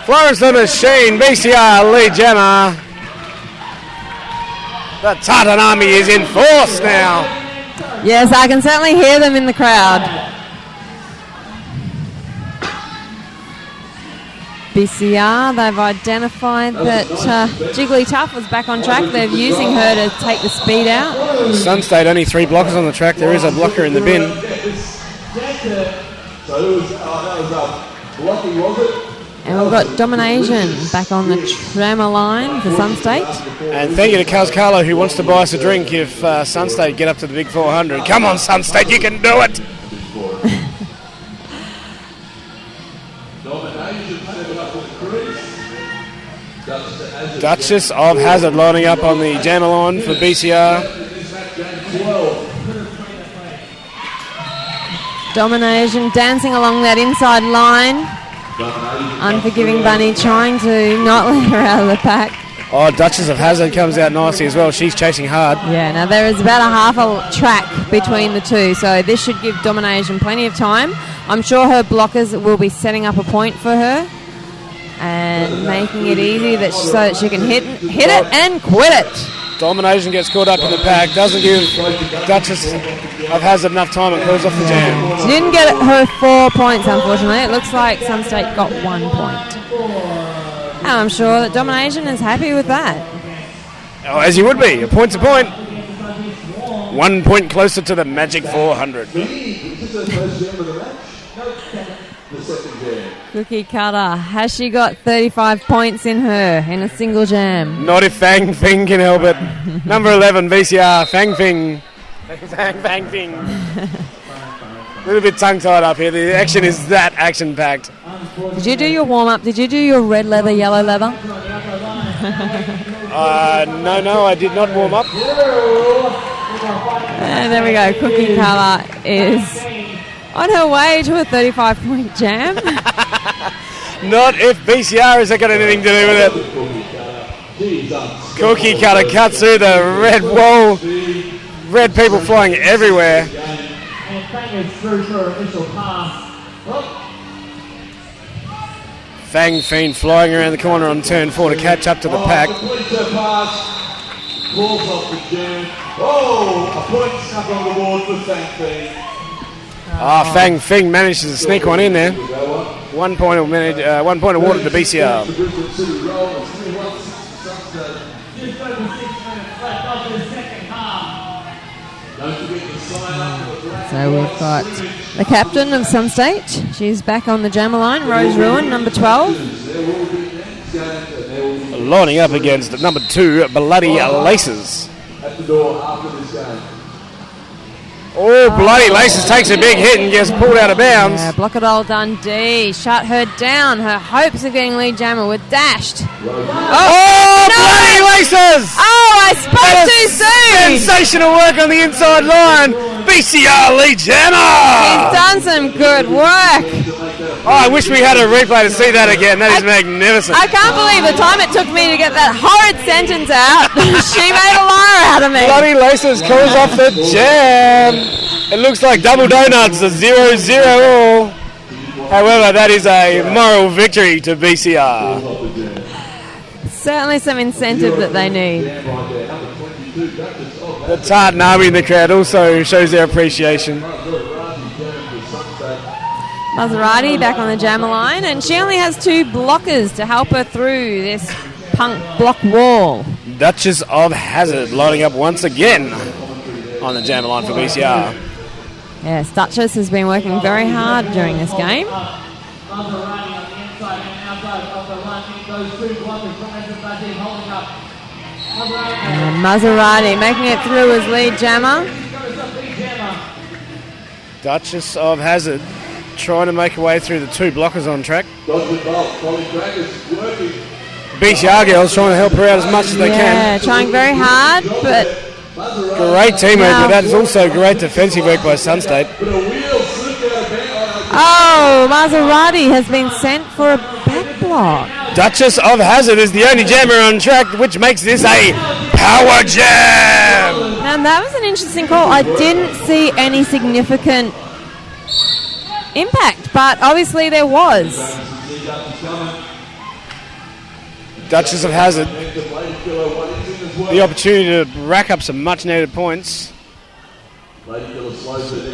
Florence the Machine, BCR lead jammer. The Tartan Army is in force now. Yes, I can certainly hear them in the crowd. BCR, they've identified that Jiggly Tuff was back on track. They're using her to take the speed out. Sunstate only 3 blockers on the track. There is a blocker in the bin. So it was, that was Blocky, was it? And we've got Dominazn back on the trammer line for Sunstate. And thank you to Cuz Carlo, who wants to buy us a drink if Sunstate get up to the big 400. Come on, Sunstate, you can do it! Duchess of Hazard lining up on the jammer line for BCR. Dominazn dancing along that inside line. Unforgiving Bunny trying to not let her out of the pack. Oh, Duchess of Hazard comes out nicely as well. She's chasing hard. Yeah, now there is about a half a track between the two, so this should give Dominazn plenty of time. I'm sure her blockers will be setting up a point for her and making it easy so that she can hit it and quit it. Dominazn gets caught up in the pack, doesn't give Duchess of Hazard enough time and close off the jam. She didn't get her 4 points, unfortunately. It looks like Sunstate got 1 point. And I'm sure that Dominazn is happy with that. Oh, as you would be. A point's a point. 1 point closer to the magic 400. Cookie Cutter, has she got 35 points in her in a single jam? Not if FangFiend can help it. Number 11, VCR, FangFiend. FangFiend. A little bit tongue-tied up here. The action is that action-packed. Did you do your warm-up? Did you do your red leather, yellow leather? No, I did not warm up. And there we go. Cookie Cutter is on her way to a 35-point jam. Not if BCR hasn't got anything to do with it. Cookie Cutter cuts through the red wall. Red people flying everywhere. FangFiend flying around the corner on turn 4 to catch up to the pack. FangFiend manages to sneak one in there. 1 point awarded to BCR. So we've got the captain of Sunstate. She's back on the jammer line, Rose Ruin, number 12. lining up against number 2, Bloody Laces. At the door after this game. Oh, Bloody Laces takes a big hit and gets pulled out of bounds. Yeah, Blockodile Dundee shut her down. Her hopes of getting lead jammer were dashed. Oh, no! Bloody Laces! Oh, I spoke too soon! Sensational work on the inside line. BCR lead jammer! He's done some good work. Oh, I wish we had a replay to see that again. That is magnificent. I can't believe the time it took me to get that horrid sentence out. She made a liar out of me. Bloody Laces calls off the jam. It looks like double donuts, a 0-0 all. However, that is a moral victory to BCR. Certainly some incentive that they need. The Tartan Army in the crowd also shows their appreciation. Muzzaratti back on the jammer line, and she only has 2 blockers to help her through this punk block wall. Duchess of Hazard lining up once again on the jammer line for BCR. Yes, Duchess has been working very hard during this game. And Muzzaratti making it through as lead jammer. Duchess of Hazard trying to make her way through the 2 blockers on track. BCR girls trying to help her out as much as they can. Yeah, trying very hard, but... Great teamwork, but that is also great defensive work by Sunstate. Oh, Muzzaratti has been sent for a back block. Duchess of Hazard is the only jammer on track, which makes this a power jam. And that was an interesting call. I didn't see any significant impact, but obviously there was. Duchess of Hazard, the opportunity to rack up some much needed points.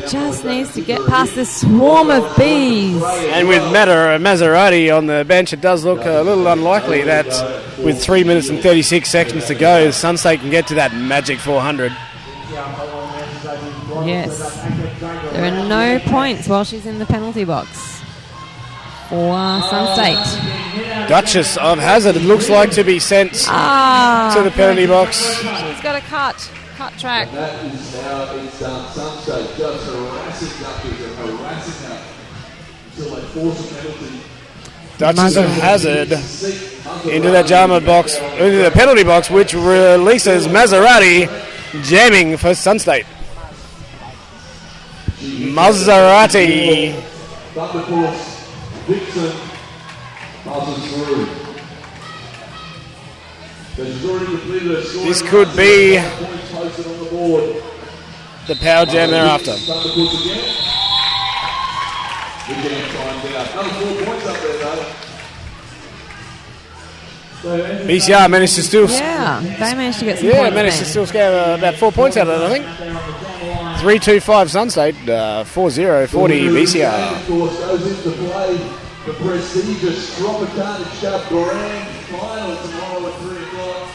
Just needs to get past this swarm of bees. And with Muzzaratti on the bench, it does look a little unlikely that with 3 minutes and 36 seconds to go, Sunstate can get to that magic 400. Yes. There are no points while she's in the penalty box for Sunstate. Duchess of Hazard, it looks like to be sent to the penalty box. She's got a cut track. And that is how it's done. Sunstate just harassing Duchess and harassing her until they force a penalty. Duchess of Hazard into that jammer box, into the penalty box, which releases Muzzaratti jamming for Sunstate. Muzzaratti. ThundaPuss, ViXXXen passes through. So she's already completed her scoring. This could be Points posted on the board. the power jam thereafter. ThundaPuss again. We're getting timed out. Another 4 points up there, though. BCR managed to still... Yeah, they managed to get some Yeah, points managed to there. still scare about 4 points out of it, I think. 3-2-5 Sunstate, 4-0, 40 BCR. Of course, goes into play the prestigious Tropicarnage Cup Grand Final tomorrow at 3 o'clock.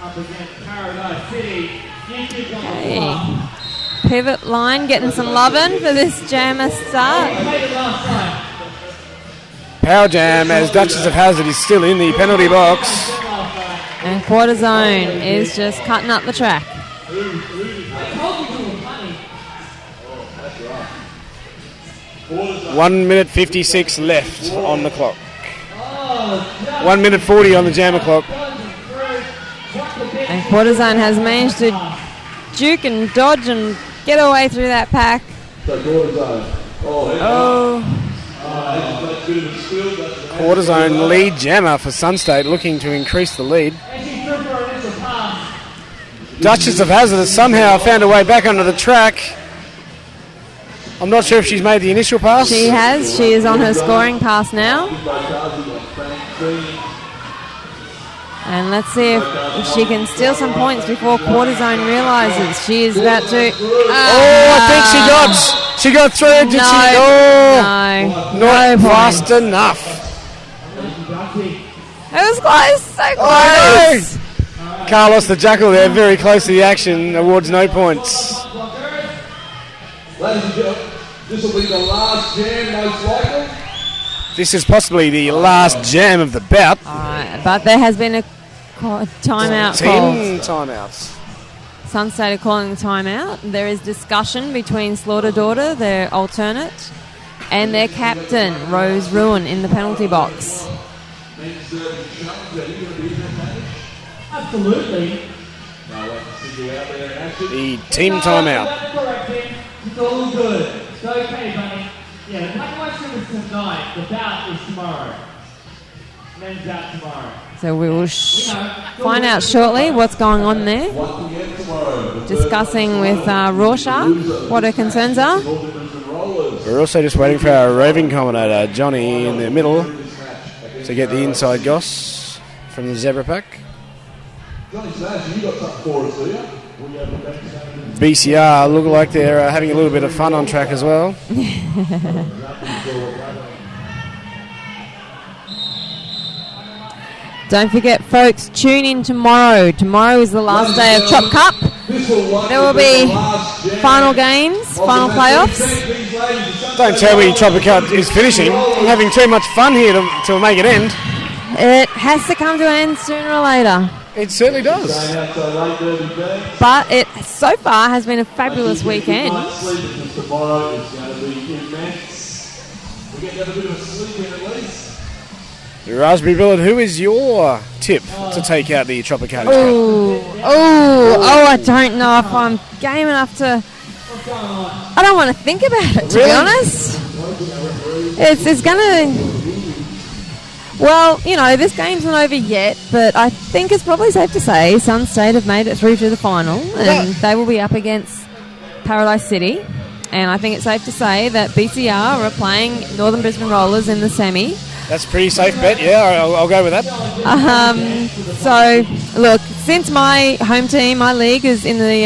Up against Paradise City. Hey. Pivot line getting some lovin' for this jammer start. Power jam as Duchess of Hazard is still in the penalty box. And Courtizone is just cutting up the track. 1 minute 56 left on the clock. 1 minute 40 on the jammer clock. And Courtizone has managed to juke and dodge and get away through that pack. So Courtizone. Courtizone lead jammer for Sunstate, looking to increase the lead. Duchess of Hazard has somehow found her way back onto the track. I'm not sure if she's made the initial pass. She has. She is on her scoring pass now. And let's see if she can steal some points before Courtizone realises she is about to... I think she got through. Did she? Oh, not fast enough. It was close, so close. Carlos the Jackal there, very close to the action, awards no points. Ladies and gentlemen, this will be the last jam, most likely. This is possibly the last jam of the bout. Alright, but there has been a Timeout 10 called. timeouts. Sunstate are calling the timeout. There is discussion between Slawta, Dawta, their alternate, and their captain, Rose Ruin, in the penalty box. Absolutely. The team timeout. It's all good. It's okay, Bunny. Yeah, the graduation is tonight. The bout is tomorrow. Men's bout tomorrow. So we will find out shortly what's going on there. Discussing with Rorschach what her concerns are. We're also just waiting for our roving commentator, Johnny, in the middle to get the inside goss from the Zebra Pack. BCR look like they're having a little bit of fun on track as well. Don't forget, folks, tune in tomorrow. Tomorrow is the last day of Chop Cup. There will be final games, final playoffs. Don't tell me Tropicarnage is finishing. I'm having too much fun here to make it end. It has to come to an end sooner or later. It certainly does. But it so far has been a fabulous weekend. Tomorrow is going to be immense. We get to have a bit of a sleep in at least. Raspberry Billet, who is your tip to take out the Tropicarnage Cup? I don't know if I'm game enough to... I don't want to think about it, to be honest. It's going to... Well, you know, this game's not over yet, but I think it's probably safe to say Sunstate have made it through to the final, and they will be up against Paradise City. And I think it's safe to say that BCR are playing Northern Brisbane Rollers in the semi. That's a pretty safe bet, yeah, I'll go with that. So, look, since my home team, my league, is in the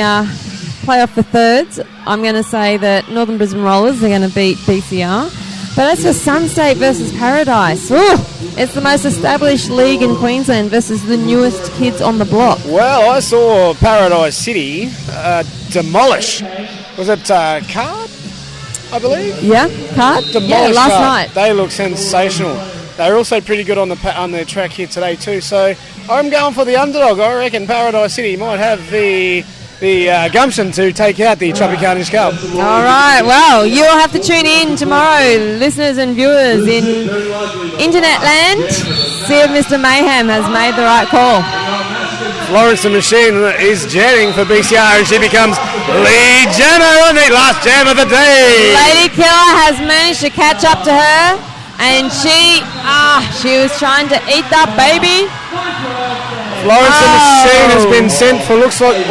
playoff for thirds, I'm going to say that Northern Brisbane Rollers are going to beat BCR. But as for Sunstate versus Paradise, it's the most established league in Queensland versus the newest kids on the block. Well, I saw Paradise City demolish. Was it Card, I believe? Yeah, Card? Demolish last Card. night. They look sensational. They're also pretty good on the track here today too. So I'm going for the underdog. I reckon Paradise City might have the gumption to take out the Tropicarnage Cup. All right, well, you'll have to tune in tomorrow, listeners and viewers in internet land. See if Mr. Mayhem has made the right call. Florence the Machine is jamming for BCR and she becomes lead jammer on the last jam of the day. Lady Killer has managed to catch up to her, and she was trying to eat that baby. Florence the Machine has been sent for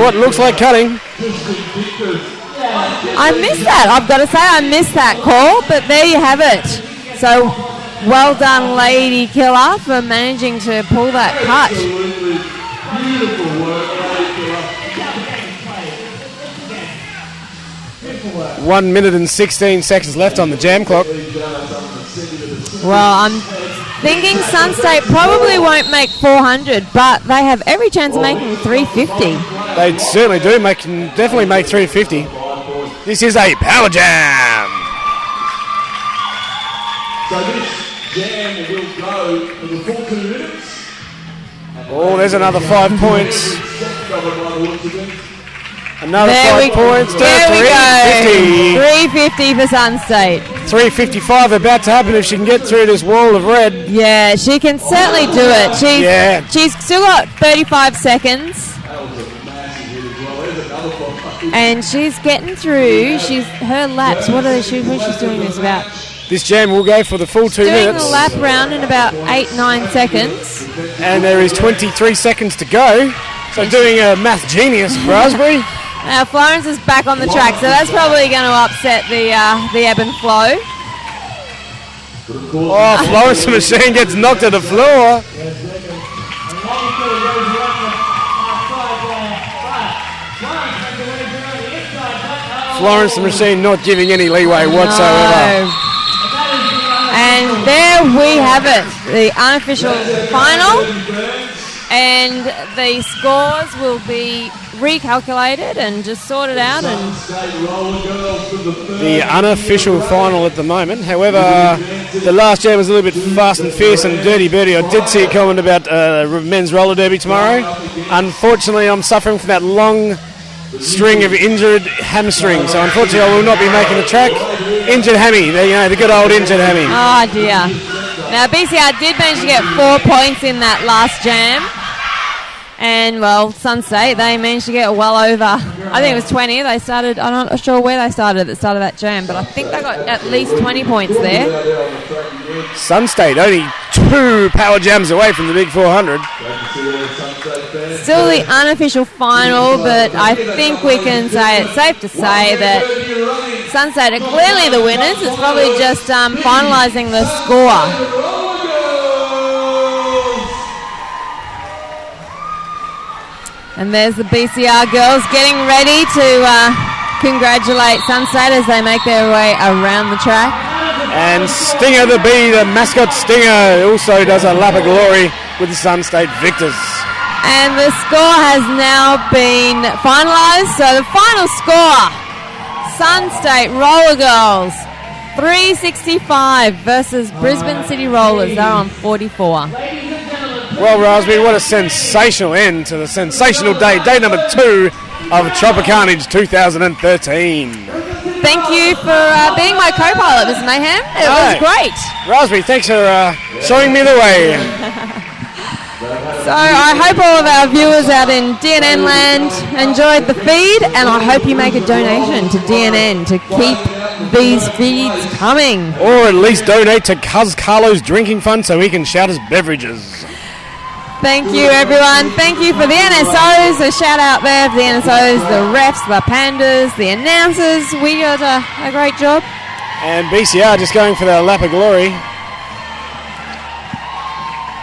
what looks like cutting. I missed that. I've got to say I missed that call, but there you have it. So well done, Lady Killer, for managing to pull that cut. Beautiful work, Lady Killer. 1 minute and 16 seconds left on the jam clock. Well, I'm thinking Sunstate probably won't make 400, but they have every chance of making 350. They certainly do. Definitely make 350. This is a power jam. So this jam will go for the full 2 minutes. Oh, there's another 5 points. Another There 5 we points. There we go. 350. 350 for Sunstate. 355 about to happen if she can get through this wall of red. Yeah, she can certainly do it. She's still got 35 seconds. And she's getting through. Her laps, what is she's doing this about? This jam will go for the full 2 Doing minutes. the lap round in about 8-9 seconds. And there is 23 seconds to go. So doing a math genius, Raspberry. Now Florence is back on the track, so that's probably going to upset the ebb and flow. Oh, Florence the Machine gets knocked to the floor. Florence the Machine not giving any leeway whatsoever. No. And there we have it, the unofficial final. And the scores will be recalculated and just sorted out. And the unofficial final at the moment. However, the last jam was a little bit fast and fierce and dirty birdie. I did see a comment about men's roller derby tomorrow. Unfortunately, I'm suffering from that long string of injured hamstring, so unfortunately I will not be making the track. Injured hammy, the good old injured hammy. Oh dear. Now BCR did manage to get 4 points in that last jam. And, well, Sunstate, they managed to get well over, I think it was 20. They started, I'm not sure where they started at the start of that jam, but I think they got at least 20 points there. Sunstate only 2 power jams away from the big 400. Still the unofficial final, but I think we can say it's safe to say that Sunstate are clearly the winners. It's probably just finalising the score. And there's the BCR girls getting ready to congratulate Sunstate as they make their way around the track. And Stinger the Bee, the mascot Stinger, also does a lap of glory with the Sunstate victors. And the score has now been finalised. So the final score, Sunstate Roller Girls 365 versus Brisbane City Rollers. They're on 44. Well, Raspberry, what a sensational end to the sensational day number 2 of Tropicarnage 2013. Thank you for being my co-pilot, Ms. Mayhem. It was great. Raspberry, thanks for showing me the way. So I hope all of our viewers out in DNN land enjoyed the feed, and I hope you make a donation to DNN to keep these feeds coming. Or at least donate to Cuz Carlo's drinking fund so he can shout his beverages. Thank you, everyone. Thank you for the NSOs. A shout out there for the NSOs, the refs, the pandas, the announcers. We got a great job. And BCR just going for their lap of glory.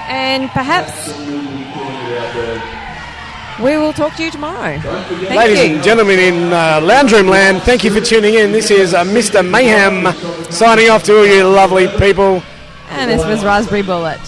And perhaps we will talk to you tomorrow. Ladies and gentlemen in Lounge Room Land, thank you for tuning in. This is Mr. Mayhem signing off to all you lovely people. And this was Raspberry Bullet.